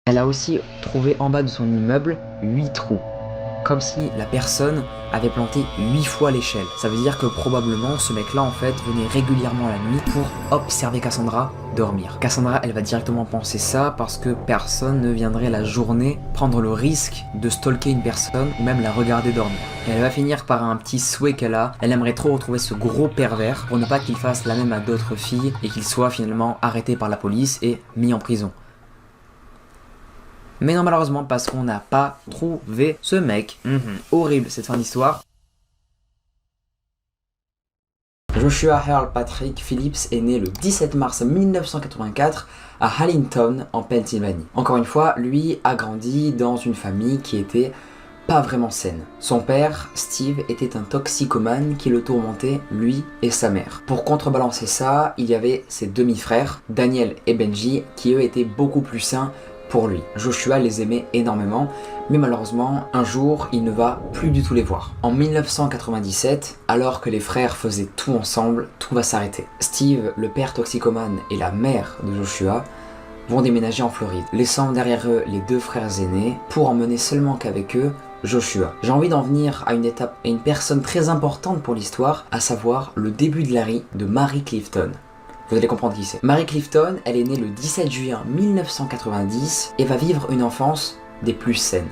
Elle a aussi trouvé en bas de son immeuble 8 trous. Comme si la personne avait planté 8 fois l'échelle. Ça veut dire que probablement ce mec là en fait venait régulièrement la nuit pour observer Cassandra dormir. Cassandra, elle va directement penser ça parce que personne ne viendrait la journée prendre le risque de stalker une personne ou même la regarder dormir. Et elle va finir par un petit souhait qu'elle a. Elle aimerait trop retrouver ce gros pervers pour ne pas qu'il fasse la même à d'autres filles et qu'il soit finalement arrêté par la police et mis en prison. Mais non, malheureusement, parce qu'on n'a pas trouvé ce mec. Horrible cette fin d'histoire. Joshua Earl Patrick Phillips est né le 17 mars 1984 à Hallington, en Pennsylvanie. Encore une fois, lui a grandi dans une famille qui était pas vraiment saine. Son père, Steve, était un toxicomane qui le tourmentait, lui et sa mère. Pour contrebalancer ça, il y avait ses demi-frères, Daniel et Benji, qui eux étaient beaucoup plus sains pour lui. Joshua les aimait énormément, mais malheureusement, un jour, il ne va plus du tout les voir. En 1997, alors que les frères faisaient tout ensemble, tout va s'arrêter. Steve, le père toxicomane, et la mère de Joshua vont déménager en Floride, laissant derrière eux les 2 frères aînés pour emmener seulement qu'avec eux Joshua. J'ai envie d'en venir à une étape et une personne très importante pour l'histoire, à savoir le début de la vie de Mary Clifton. Vous allez comprendre qui c'est. Mary Clifton, elle est née le 17 juillet 1990 et va vivre une enfance des plus saines,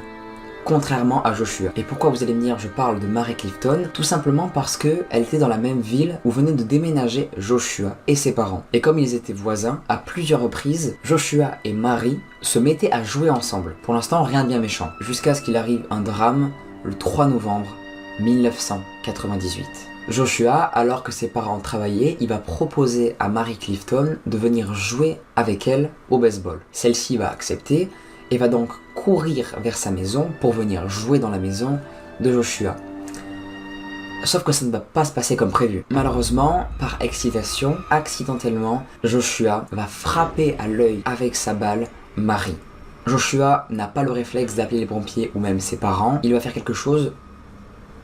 contrairement à Joshua. Et pourquoi, vous allez me dire, je parle de Mary Clifton? Tout simplement parce que elle était dans la même ville où venaient de déménager Joshua et ses parents. Et comme ils étaient voisins, à plusieurs reprises, Joshua et Mary se mettaient à jouer ensemble. Pour l'instant, rien de bien méchant. Jusqu'à ce qu'il arrive un drame le 3 novembre 1998. Joshua, alors que ses parents travaillaient, il va proposer à Mary Clifton de venir jouer avec elle au baseball. Celle-ci va accepter et va donc courir vers sa maison pour venir jouer dans la maison de Joshua. Sauf que ça ne va pas se passer comme prévu. Malheureusement, par excitation, accidentellement, Joshua va frapper à l'œil avec sa balle Mary. Joshua n'a pas le réflexe d'appeler les pompiers ou même ses parents. Il va faire quelque chose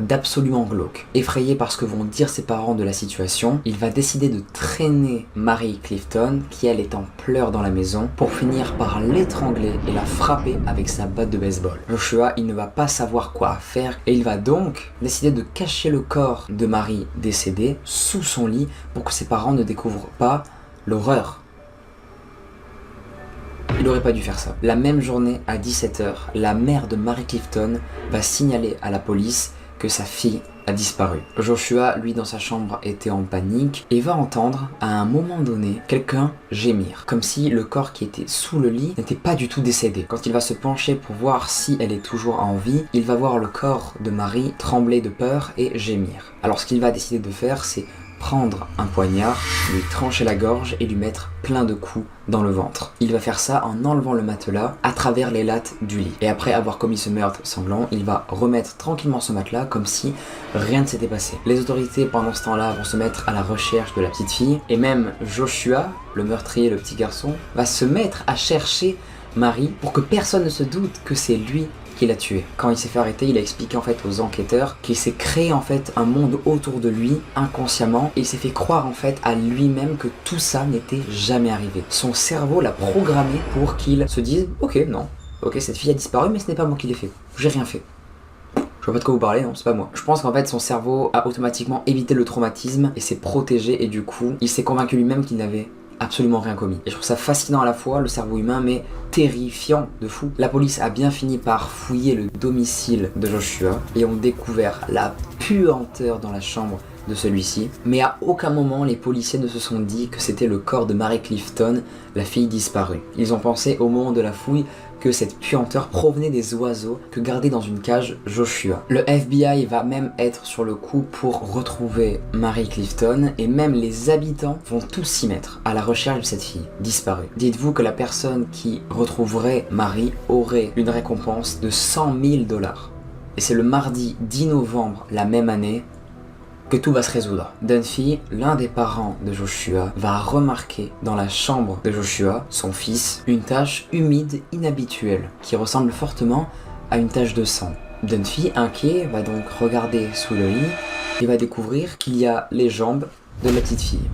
d'absolument glauque. Effrayé par ce que vont dire ses parents de la situation, il va décider de traîner Mary Clifton, qui elle est en pleurs dans la maison, pour finir par l'étrangler et la frapper avec sa batte de baseball. Joshua, il ne va pas savoir quoi faire et il va donc décider de cacher le corps de Mary décédée sous son lit pour que ses parents ne découvrent pas l'horreur. Il aurait pas dû faire ça. La même journée, à 17h, la mère de Mary Clifton va signaler à la police que sa fille a disparu. Joshua, lui, dans sa chambre, était en panique et va entendre, à un moment donné, quelqu'un gémir. Comme si le corps qui était sous le lit n'était pas du tout décédé. Quand il va se pencher pour voir si elle est toujours en vie, il va voir le corps de Mary trembler de peur et gémir. Alors ce qu'il va décider de faire, c'est prendre un poignard, lui trancher la gorge et lui mettre plein de coups dans le ventre. Il va faire ça en enlevant le matelas à travers les lattes du lit. Et après avoir commis ce meurtre sanglant, il va remettre tranquillement ce matelas comme si rien ne s'était passé. Les autorités pendant ce temps-là vont se mettre à la recherche de la petite fille et même Joshua, le meurtrier, le petit garçon, va se mettre à chercher Mary pour que personne ne se doute que c'est lui qui l'a tué. Quand il s'est fait arrêter, il a expliqué en fait aux enquêteurs qu'il s'est créé en fait un monde autour de lui inconsciemment et il s'est fait croire en fait à lui-même que tout ça n'était jamais arrivé. Son cerveau l'a programmé pour qu'il se dise ok non, ok cette fille a disparu mais ce n'est pas moi qui l'ai fait, j'ai rien fait. Je vois pas de quoi vous parlez, non, c'est pas moi. Je pense qu'en fait son cerveau a automatiquement évité le traumatisme et s'est protégé et du coup il s'est convaincu lui-même qu'il n'avait absolument rien commis. Et je trouve ça fascinant à la fois, le cerveau humain, mais terrifiant de fou. La police a bien fini par fouiller le domicile de Joshua et ont découvert la puanteur dans la chambre de celui-ci. Mais à aucun moment les policiers ne se sont dit que c'était le corps de Mary Clifton, la fille disparue. Ils ont pensé au moment de la fouille que cette puanteur provenait des oiseaux que gardait dans une cage Joshua. Le FBI va même être sur le coup pour retrouver Mary Clifton et même les habitants vont tous s'y mettre à la recherche de cette fille disparue. Dites-vous que la personne qui retrouverait Mary aurait une récompense de 100 000 $. Et c'est le mardi 10 novembre la même année que tout va se résoudre. Dunphy, l'un des parents de Joshua, va remarquer dans la chambre de Joshua, son fils, une tache humide inhabituelle qui ressemble fortement à une tache de sang. Dunphy, inquiet, va donc regarder sous le lit et va découvrir qu'il y a les jambes de la petite fille,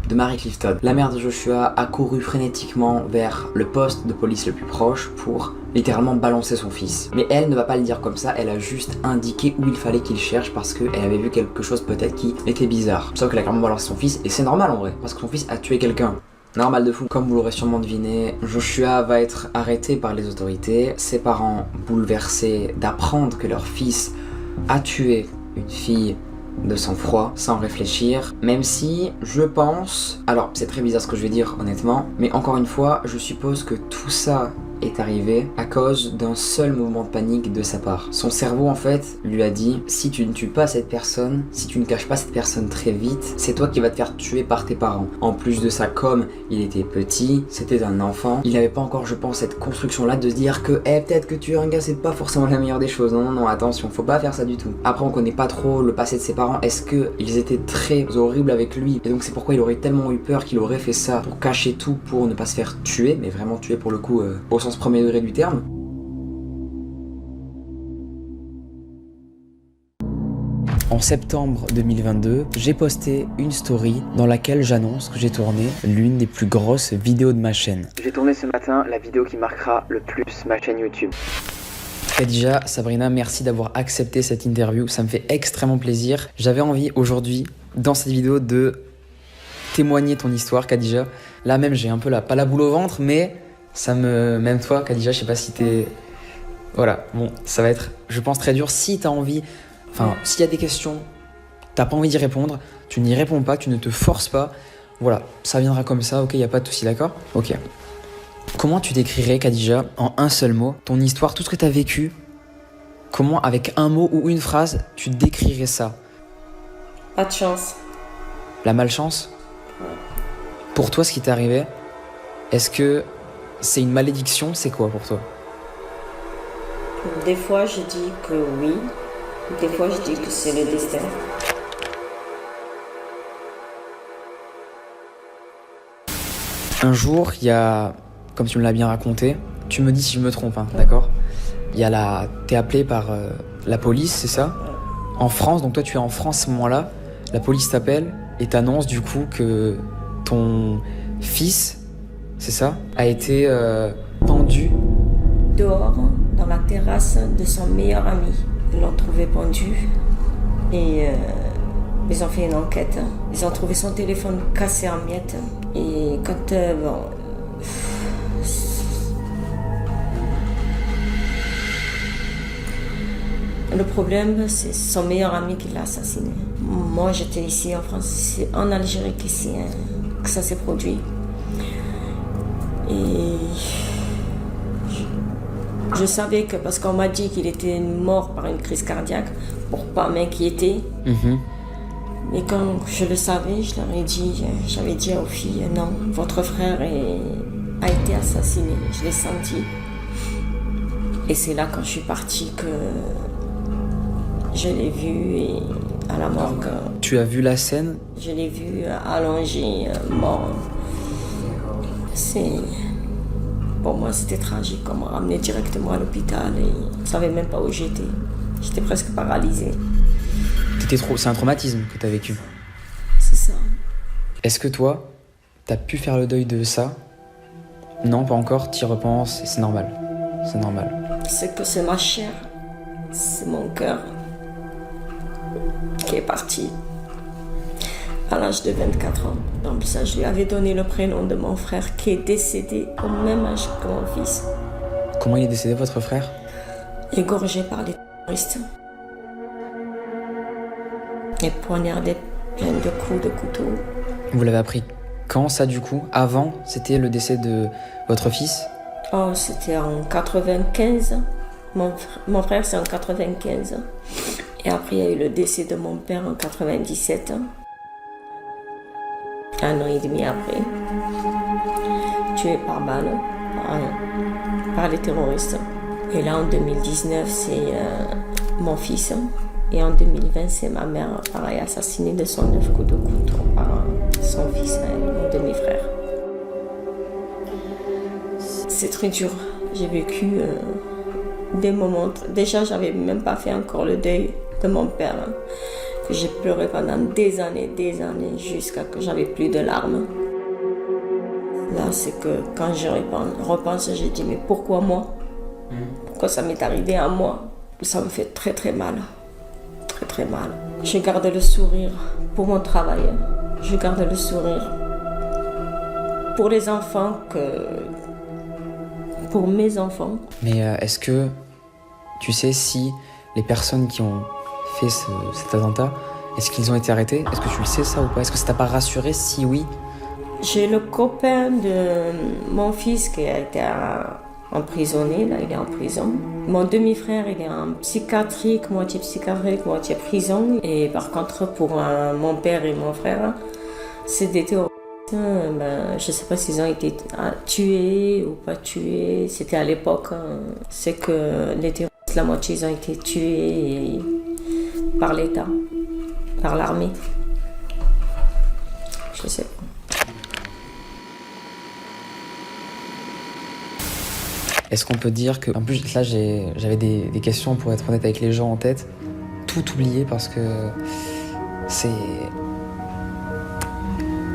de Mary Clifton. La mère de Joshua a couru frénétiquement vers le poste de police le plus proche pour littéralement balancer son fils. Mais elle ne va pas le dire comme ça, elle a juste indiqué où il fallait qu'il cherche parce qu'elle avait vu quelque chose peut-être qui était bizarre. Sauf qu'elle a clairement balancé son fils et c'est normal en vrai, parce que son fils a tué quelqu'un. Normal de fou. Comme vous l'aurez sûrement deviné, Joshua va être arrêté par les autorités, ses parents bouleversés d'apprendre que leur fils a tué une fille de sang-froid, sans réfléchir, même si je pense, alors c'est très bizarre ce que je vais dire honnêtement, mais encore une fois, je suppose que tout ça est arrivé à cause d'un seul mouvement de panique de sa part. Son cerveau en fait lui a dit si tu ne tues pas cette personne, si tu ne caches pas cette personne très vite, c'est toi qui vas te faire tuer par tes parents. En plus de ça, comme il était petit, c'était un enfant, il n'avait pas encore je pense cette construction là de se dire que peut-être que tuer un gars c'est pas forcément la meilleure des choses. Non non non, attention, faut pas faire ça du tout. Après on connaît pas trop le passé de ses parents, est-ce que ils étaient très horribles avec lui et donc c'est pourquoi il aurait tellement eu peur qu'il aurait fait ça pour cacher tout, pour ne pas se faire tuer, mais vraiment tuer pour le coup au sens premier degré du terme. En septembre 2022, j'ai posté une story dans laquelle j'annonce que j'ai tourné l'une des plus grosses vidéos de ma chaîne. J'ai tourné ce matin la vidéo qui marquera le plus ma chaîne YouTube. Khadija, Sabrina, merci d'avoir accepté cette interview, ça me fait extrêmement plaisir. J'avais envie aujourd'hui, dans cette vidéo, de témoigner ton histoire, Khadija. Là même, j'ai un peu pas la boule au ventre, mais ça me... Même toi, Khadija, je sais pas si t'es... Voilà, bon, ça va être, je pense, très dur. Si t'as envie... Enfin, s'il y a des questions, t'as pas envie d'y répondre, tu n'y réponds pas, tu ne te forces pas. Voilà, ça viendra comme ça, ok, y a pas de souci, d'accord? Ok. Comment tu décrirais, Khadija, en un seul mot, ton histoire, tout ce que t'as vécu? Comment, avec un mot ou une phrase, tu décrirais ça? Pas de chance. La malchance? Pour toi, ce qui t'est arrivé, est-ce que c'est une malédiction? C'est quoi pour toi? Des fois, je dis que oui. Des fois, je dis que c'est le destin. Un jour, il y a, comme tu me l'as bien raconté, tu me dis si je me trompe, hein, d'accord? Il y a t'es appelé par la police, c'est ça? En France, donc toi tu es en France à ce moment-là, la police t'appelle et t'annonce du coup que ton fils, c'est ça, a été pendu. Dehors, dans la terrasse de son meilleur ami. Ils l'ont trouvé pendu et ils ont fait une enquête. Ils ont trouvé son téléphone cassé en miettes. Et quand le problème, c'est son meilleur ami qui l'a assassiné. Moi, j'étais ici en France, c'est en Algérie que ça s'est produit. Et je savais que, parce qu'on m'a dit qu'il était mort par une crise cardiaque, pour pas m'inquiéter. Mais quand je le savais, je leur ai dit, j'avais dit aux filles, non, votre frère a été assassiné. Je l'ai senti. Et c'est là, quand je suis partie, que je l'ai vu à la morgue. Tu as vu la scène? Je l'ai vu allongé, mort. Pour moi, c'était tragique. On m'a ramené directement à l'hôpital et je ne savais même pas où j'étais. J'étais presque paralysée. C'est un traumatisme que tu as vécu. C'est ça. Est-ce que toi, tu as pu faire le deuil de ça? Non, pas encore, tu y repenses et c'est normal. C'est normal. C'est que c'est ma chair, c'est mon cœur qui est parti à l'âge de 24 ans. Donc ça, je lui avais donné le prénom de mon frère qui est décédé au même âge que mon fils. Comment il est décédé, votre frère? Égorgé par les terroristes. Et poignardé plein de coups de couteau. Vous l'avez appris quand, ça, du coup? Avant, c'était le décès de votre fils? Oh, c'était en 95. Mon frère, c'est en 95. Et après, il y a eu le décès de mon père en 97. Un an et demi après. Tué par balle, par les terroristes. Et là, en 2019, c'est mon fils. Et en 2020, c'est ma mère, pareil, assassinée de son 9 coups de couteau par son fils, mon demi-frère. C'est très dur. J'ai vécu des moments... Déjà, j'avais même pas fait encore le deuil de mon père, que j'ai pleuré pendant des années, jusqu'à que j'avais plus de larmes. Là, c'est que quand je repense, j'ai dit, mais pourquoi moi? Pourquoi ça m'est arrivé à moi? Ça me fait très très mal. Très très mal. Je garde le sourire pour mon travail. Je garde le sourire pour les enfants pour mes enfants. Mais est-ce que tu sais si les personnes qui ont fait cet attentat, est-ce qu'ils ont été arrêtés? Est-ce que tu le sais ça ou pas? Est-ce que ça t'a pas rassuré? Si oui. J'ai le copain de mon fils qui a été emprisonné, là il est en prison. Mon demi-frère il est en psychiatrique, moitié prison. Et par contre pour mon père et mon frère, c'est des terroristes. Je ne sais pas s'ils ont été tués ou pas tués. C'était à l'époque. C'est que les terroristes, la moitié, ils ont été tués par l'État, par l'armée. Je ne sais pas. Est-ce qu'on peut dire que... En plus, là, j'avais des questions, pour être honnête, avec les gens en tête. Tout oublié parce que c'est...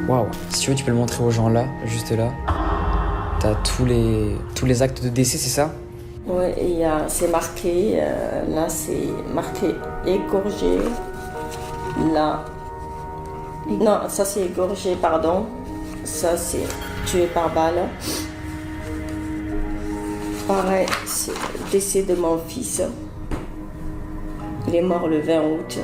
Waouh. Si tu veux, tu peux le montrer aux gens là, juste là. T'as tous les actes de décès, c'est ça? Oui, c'est marqué, là c'est marqué égorgé, là, non, ça c'est égorgé, pardon, ça c'est tué par balle. Pareil, c'est le décès de mon fils, il est mort le 20 août.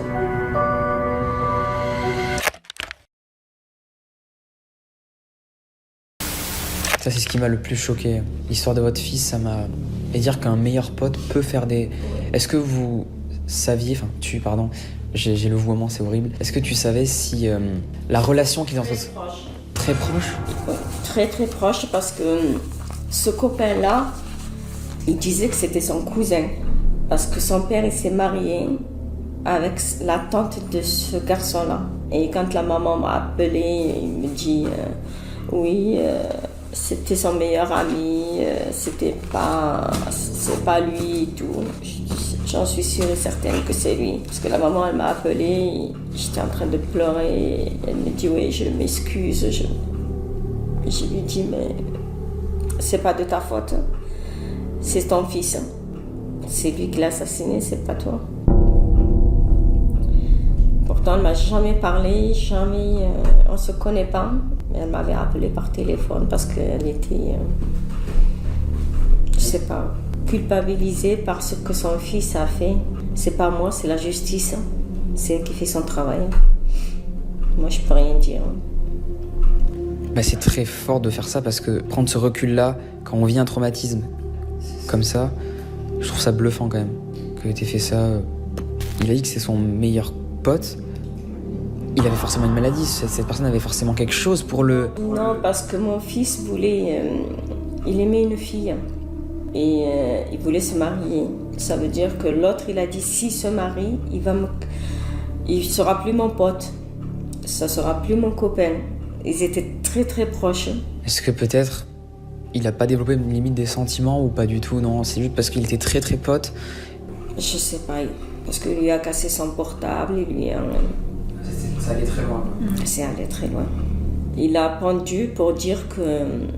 Ça, c'est ce qui m'a le plus choqué. L'histoire de votre fils, ça m'a... Et dire qu'un meilleur pote peut faire des... Est-ce que vous saviez... Enfin, pardon, j'ai le vouement, c'est horrible. Est-ce que tu savais si la relation qu'ils ont... Très proche? Très très proche, parce que ce copain-là, il disait que c'était son cousin. Parce que son père, il s'est marié avec la tante de ce garçon-là. Et quand la maman m'a appelé, il me dit... oui... c'était son meilleur ami, c'est pas lui et tout. Je J'en suis sûre et certaine que c'est lui. Parce que la maman, elle m'a appelée, j'étais en train de pleurer. Elle me dit, oui, je m'excuse. Je lui dis, mais c'est pas de ta faute. C'est ton fils. C'est lui qui l'a assassiné, c'est pas toi. Pourtant, elle m'a jamais parlé, jamais. On se connaît pas. Mais elle m'avait appelé par téléphone parce qu'elle était, je sais pas, culpabilisée par ce que son fils a fait. C'est pas moi, c'est la justice. C'est elle qui fait son travail. Moi, je peux rien dire. Bah, c'est très fort de faire ça parce que prendre ce recul-là, quand on vit un traumatisme comme ça, je trouve ça bluffant quand même. Que t'aies fait ça. Il a dit que c'est son meilleur pote. Il avait forcément une maladie, cette personne avait forcément quelque chose pour le... Non, parce que mon fils voulait... il aimait une fille. Et il voulait se marier. Ça veut dire que l'autre, il a dit, s'il se marie, il sera plus mon pote. Ça sera plus mon copain. Ils étaient très très proches. Est-ce que peut-être il a pas développé une limite des sentiments ou pas du tout? Non, c'est juste parce qu'il était très très pote. Je sais pas, parce qu'il lui a cassé son portable, il lui a... Ça allait très loin. C'est allé très loin. Il a pendu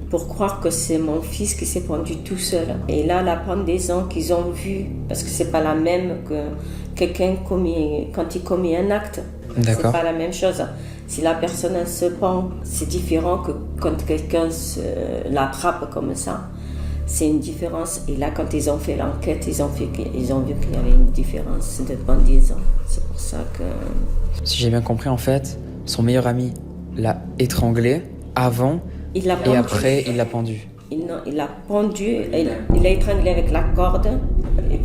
pour croire que c'est mon fils qui s'est pendu tout seul. Et là, la pendaison qu'ils ont vue, parce que c'est pas la même que quelqu'un quand il commet un acte. D'accord. C'est pas la même chose. Si la personne elle se pend, c'est différent que quand quelqu'un l'attrape comme ça. C'est une différence. Et là, quand ils ont fait l'enquête, ils ont vu qu'il y avait une différence de pendaison. C'est pour ça que... Si j'ai bien compris, en fait, son meilleur ami l'a étranglé avant il l'a et pendu. après il l'a pendu. Il l'a pendu, il l'a étranglé avec la corde, et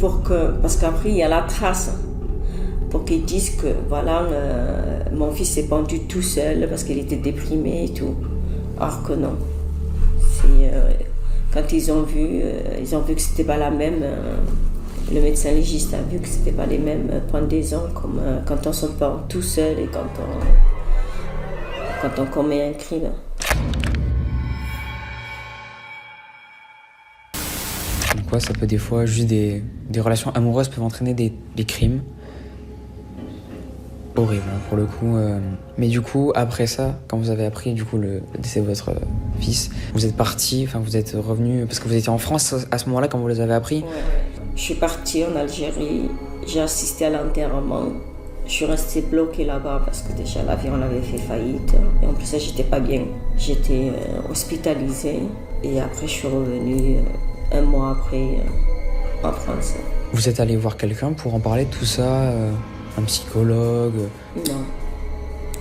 parce qu'après il y a la trace, pour qu'ils disent que voilà, mon fils s'est pendu tout seul parce qu'il était déprimé et tout. Alors que non. Quand ils ont vu que c'était pas la même. Le médecin légiste a vu que c'était pas les mêmes pendaisons comme quand on se pend tout seul et quand on commet un crime. Comme quoi, ça peut des fois, juste des relations amoureuses peuvent entraîner des crimes. Horrible, hein, pour le coup. Mais du coup, après ça, quand vous avez appris du coup le décès de votre fils, vous êtes parti, enfin vous êtes revenu, parce que vous étiez en France à ce moment-là quand vous les avez appris. Ouais. Je suis partie en Algérie, j'ai assisté à l'enterrement. Je suis restée bloquée là-bas parce que déjà l'avion avait fait faillite. Et en plus, j'étais pas bien. J'étais hospitalisée. Et après, je suis revenue un mois après en France. Vous êtes allé voir quelqu'un pour en parler de tout ça, un psychologue? Non,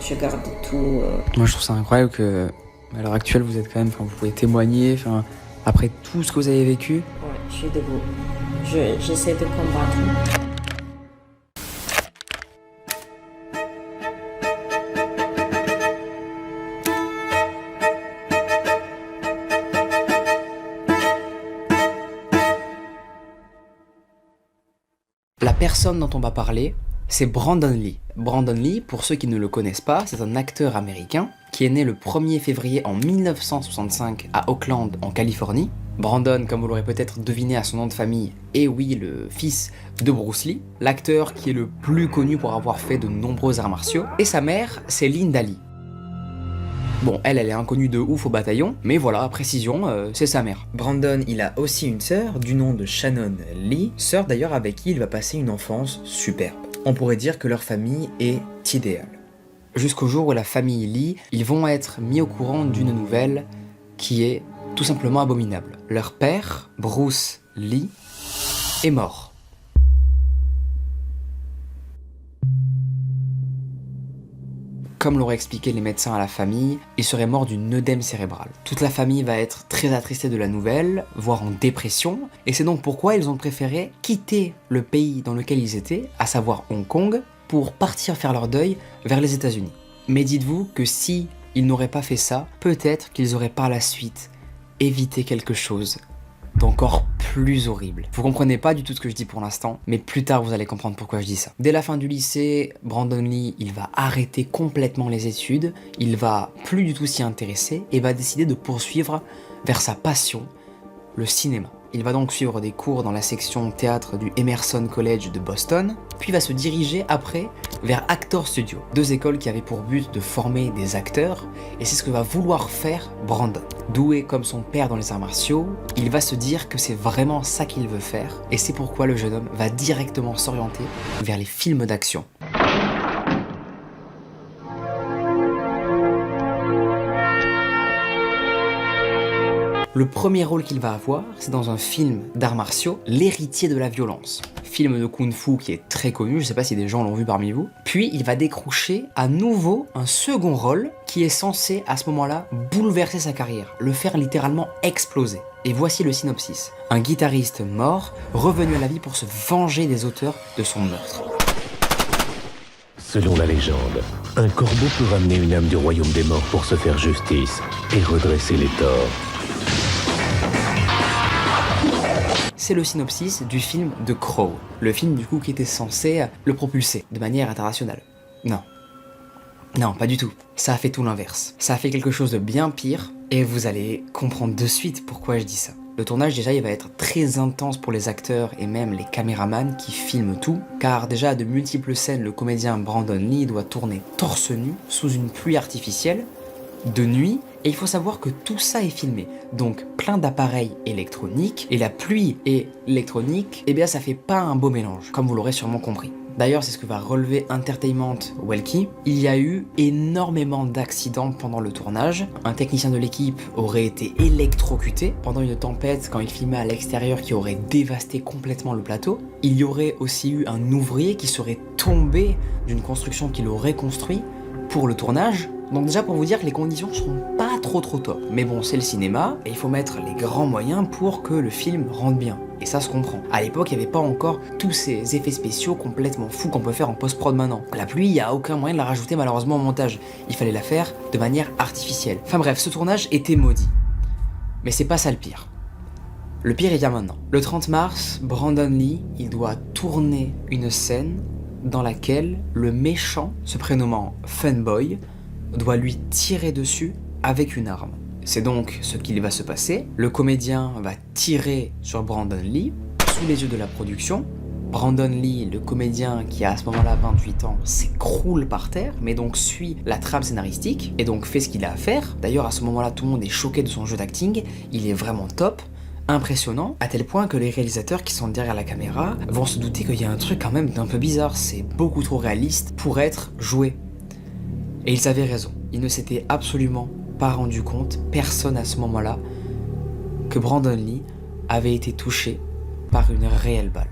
je garde tout. Moi, je trouve ça incroyable que, à l'heure actuelle, vous êtes quand même, vous pouvez témoigner, après tout ce que vous avez vécu. Ouais, je suis debout. J'essaie de combattre. La personne dont on va parler, c'est Brandon Lee. Brandon Lee, pour ceux qui ne le connaissent pas, c'est un acteur américain qui est né le 1er février en 1965 à Oakland, en Californie. Brandon, comme vous l'aurez peut-être deviné à son nom de famille, est oui le fils de Bruce Lee, l'acteur qui est le plus connu pour avoir fait de nombreux arts martiaux. Et sa mère, c'est Linda Lee. Bon, elle est inconnue de ouf au bataillon, mais voilà, précision, c'est sa mère. Brandon, il a aussi une sœur du nom de Shannon Lee, sœur d'ailleurs avec qui il va passer une enfance superbe. On pourrait dire que leur famille est idéale. Jusqu'au jour où la famille Lee, ils vont être mis au courant d'une nouvelle qui est tout simplement abominable. Leur père, Bruce Lee, est mort. Comme l'auraient expliqué les médecins à la famille, il serait mort d'une œdème cérébrale. Toute la famille va être très attristée de la nouvelle, voire en dépression, et c'est donc pourquoi ils ont préféré quitter le pays dans lequel ils étaient, à savoir Hong Kong, pour partir faire leur deuil vers les États-Unis. Mais dites-vous que si ils n'auraient pas fait ça, peut-être qu'ils auraient par la suite évité quelque chose d'encore plus horrible. Vous comprenez pas du tout ce que je dis pour l'instant, mais plus tard vous allez comprendre pourquoi je dis ça. Dès la fin du lycée, Brandon Lee, il va arrêter complètement les études, il va plus du tout s'y intéresser et va décider de poursuivre vers sa passion, le cinéma. Il va donc suivre des cours dans la section théâtre du Emerson College de Boston, puis va se diriger après vers Actor Studio, 2 écoles qui avaient pour but de former des acteurs, et c'est ce que va vouloir faire Brandon. Doué comme son père dans les arts martiaux, il va se dire que c'est vraiment ça qu'il veut faire, et c'est pourquoi le jeune homme va directement s'orienter vers les films d'action. Le premier rôle qu'il va avoir, c'est dans un film d'arts martiaux, L'héritier de la violence. Film de kung-fu qui est très connu, je sais pas si des gens l'ont vu parmi vous. Puis il va décrocher à nouveau un second rôle qui est censé à ce moment-là bouleverser sa carrière, le faire littéralement exploser. Et voici le synopsis. Un guitariste mort, revenu à la vie pour se venger des auteurs de son meurtre. Selon la légende, un corbeau peut ramener une âme du royaume des morts pour se faire justice et redresser les torts. C'est le synopsis du film The Crow, le film du coup qui était censé le propulser de manière internationale. Non. Non, pas du tout. Ça a fait tout l'inverse. Ça a fait quelque chose de bien pire, et vous allez comprendre de suite pourquoi je dis ça. Le tournage déjà il va être très intense pour les acteurs et même les caméramans qui filment tout, car déjà à de multiples scènes le comédien Brandon Lee doit tourner torse nu sous une pluie artificielle, de nuit, et il faut savoir que tout ça est filmé, donc plein d'appareils électroniques, et la pluie et l'électronique, eh bien ça fait pas un beau mélange, comme vous l'aurez sûrement compris. D'ailleurs, c'est ce que va relever Entertainment Welky. Il y a eu énormément d'accidents pendant le tournage. Un technicien de l'équipe aurait été électrocuté pendant une tempête quand il filmait à l'extérieur qui aurait dévasté complètement le plateau. Il y aurait aussi eu un ouvrier qui serait tombé d'une construction qu'il aurait construite pour le tournage. Donc déjà pour vous dire que les conditions seront pas trop top. Mais bon, c'est le cinéma et il faut mettre les grands moyens pour que le film rende bien. Et ça se comprend. À l'époque, il n'y avait pas encore tous ces effets spéciaux complètement fous qu'on peut faire en post-prod maintenant. La pluie, il n'y a aucun moyen de la rajouter malheureusement au montage. Il fallait la faire de manière artificielle. Enfin bref, ce tournage était maudit. Mais c'est pas ça le pire. Le pire, il vient maintenant. Le 30 mars, Brandon Lee, il doit tourner une scène dans laquelle le méchant, se prénommant Funboy, doit lui tirer dessus avec une arme. C'est donc ce qu'il va se passer. Le comédien va tirer sur Brandon Lee sous les yeux de la production. Brandon Lee, le comédien qui a à ce moment-là 28 ans, s'écroule par terre, mais donc suit la trame scénaristique et donc fait ce qu'il a à faire. D'ailleurs, à ce moment-là, tout le monde est choqué de son jeu d'acting. Il est vraiment top, impressionnant, à tel point que les réalisateurs qui sont derrière la caméra vont se douter qu'il y a un truc quand même d'un peu bizarre. C'est beaucoup trop réaliste pour être joué. Et ils avaient raison. Ils ne s'étaient absolument pas rendu compte, personne à ce moment-là, que Brandon Lee avait été touché par une réelle balle.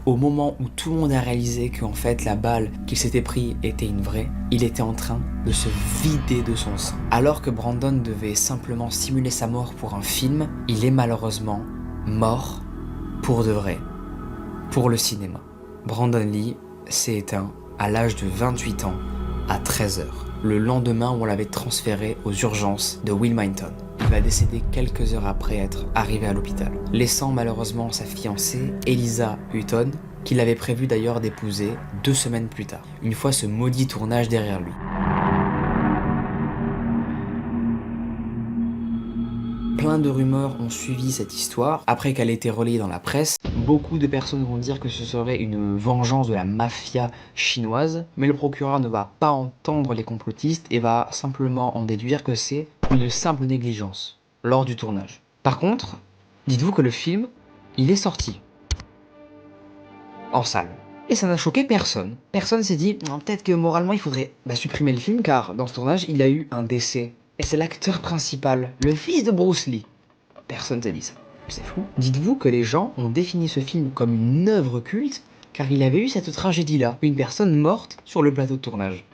Au moment où tout le monde a réalisé qu'en fait la balle qu'il s'était pris était une vraie, il était en train de se vider de son sang. Alors que Brandon devait simplement simuler sa mort pour un film, il est malheureusement mort pour de vrai, pour le cinéma. Brandon Lee s'est éteint à l'âge de 28 ans à 13h, le lendemain où on l'avait transféré aux urgences de Wilmington. Il va décéder quelques heures après être arrivé à l'hôpital, laissant malheureusement sa fiancée, Eliza Hutton, qu'il avait prévu d'ailleurs d'épouser 2 semaines plus tard, une fois ce maudit tournage derrière lui. Plein de rumeurs ont suivi cette histoire après qu'elle ait été relayée dans la presse. Beaucoup de personnes vont dire que ce serait une vengeance de la mafia chinoise, mais le procureur ne va pas entendre les complotistes et va simplement en déduire que c'est une simple négligence lors du tournage. Par contre, dites-vous que le film, il est sorti en salle. Et ça n'a choqué personne. Personne s'est dit, peut-être que moralement il faudrait supprimer le film car dans ce tournage il y a eu un décès. Et c'est l'acteur principal, le fils de Bruce Lee. Personne s'est dit ça. C'est fou. Dites-vous que les gens ont défini ce film comme une œuvre culte car il avait eu cette tragédie-là. Une personne morte sur le plateau de tournage.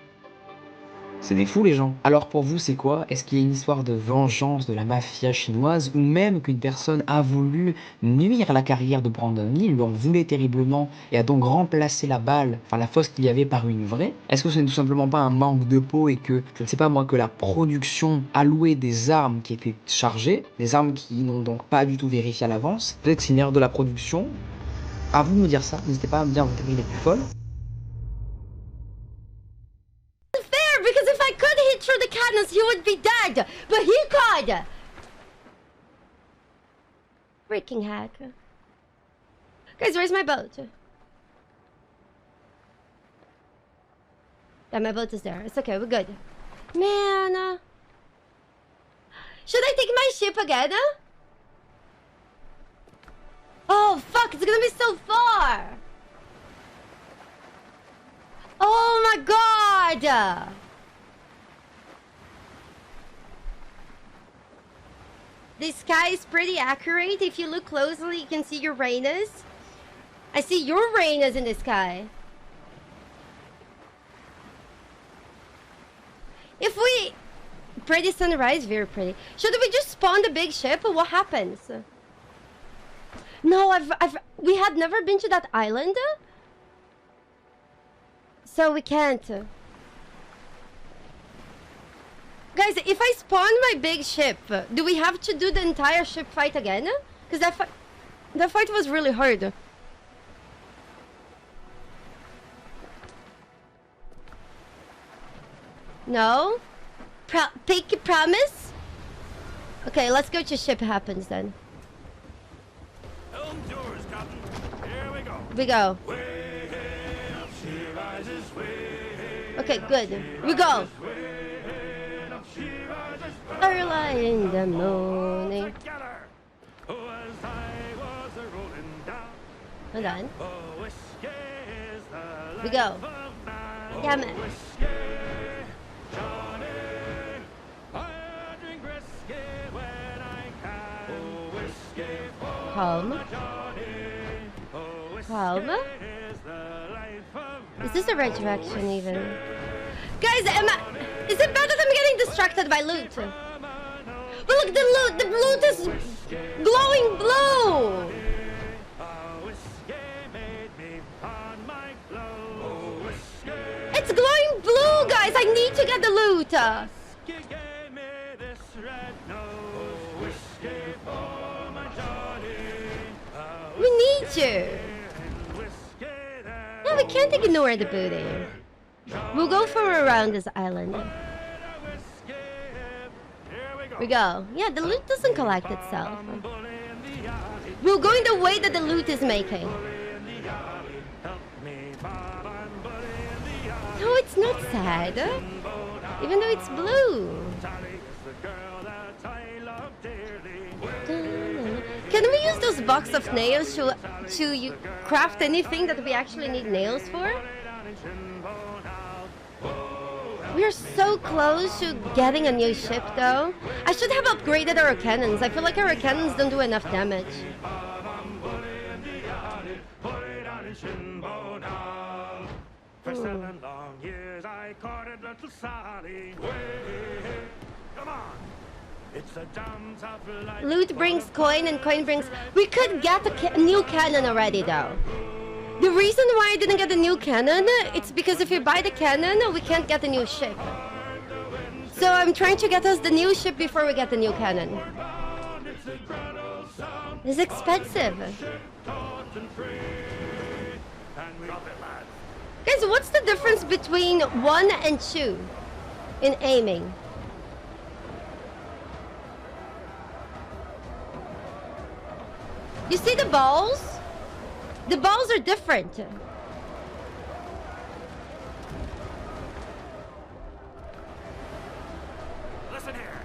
C'est des fous les gens. Alors pour vous c'est quoi? Est-ce qu'il y a une histoire de vengeance de la mafia chinoise ou même qu'une personne a voulu nuire à la carrière de Brandon Lee, lui en voulait terriblement et a donc remplacé la balle, enfin la fausse qu'il y avait par une vraie? Est-ce que ce n'est tout simplement pas un manque de peau et que, je ne sais pas moi, que la production allouait des armes qui étaient chargées, des armes qui n'ont donc pas du tout vérifié à l'avance? Peut-être que c'est une erreur de la production. À vous de me dire ça, n'hésitez pas à me dire vos théories les plus folles. Because if I could hit through the cabinets, you would be dead. But he could. Freaking heck. Guys, where's my boat? Yeah, my boat is there. It's okay, we're good. Man. Should I take my ship again? Oh, fuck, it's gonna be so far. Oh my god. The sky is pretty accurate. If you look closely, you can see Uranus. I see Uranus in the sky. If we... Pretty sunrise, very pretty. Should we just spawn the big ship? What happens? No, we had never been to that island. So we can't. Guys, if I spawn my big ship, do we have to do the entire ship fight again? Because that fight was really hard. No? Pinky promise? Okay, let's go to ship happens then. We go. Okay, good. We go. Early in the morning. Hold on. We go. Damn it. Calm. Calm. Is this the right direction even? Guys, is it bad that I'm getting distracted by loot? But look, the loot is glowing blue! It's glowing blue, guys! I need to get the loot! We need to! No, we can't ignore the booty. We'll go from around this island. We go. Yeah, the loot doesn't collect itself. We'll go in the way that the loot is making. No, it's not sad. Even though it's blue. Can we use those box of nails to craft anything that we actually need nails for? We are so close to getting a new ship though. I should have upgraded our cannons. I feel like our cannons don't do enough damage. Loot brings coin and coin brings... We could get a new cannon already though. The reason why I didn't get a new cannon, it's because if you buy the cannon, we can't get a new ship. So I'm trying to get us the new ship before we get the new cannon. It's expensive. Guys, what's the difference between 1 and 2 in aiming? You see the balls? The balls are different. Listen here.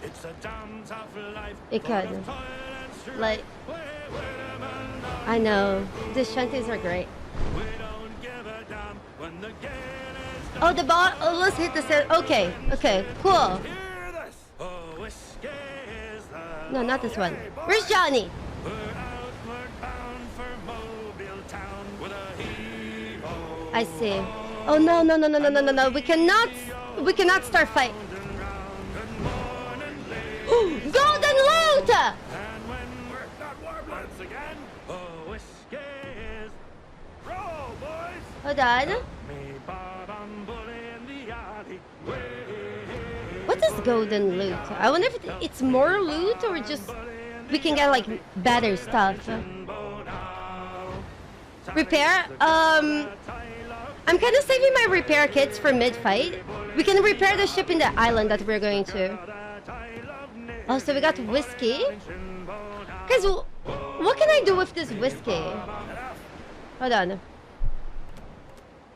It's a damn tough life. It could. Like, I know. The shanties are great. Oh, the ball. Oh, let's hit the set. Okay. Okay. Cool. No, not this one. Where's Johnny? I see. Oh no no no no no no no no! We cannot start fight. Golden loot! Hold on. What is golden loot? I wonder if it's more loot or just we can get like better stuff. Repair? I'm kind of saving my repair kits for mid-fight. We can repair the ship in the island that we're going to. Oh, so we got whiskey. Guys, what can I do with this whiskey? Hold on.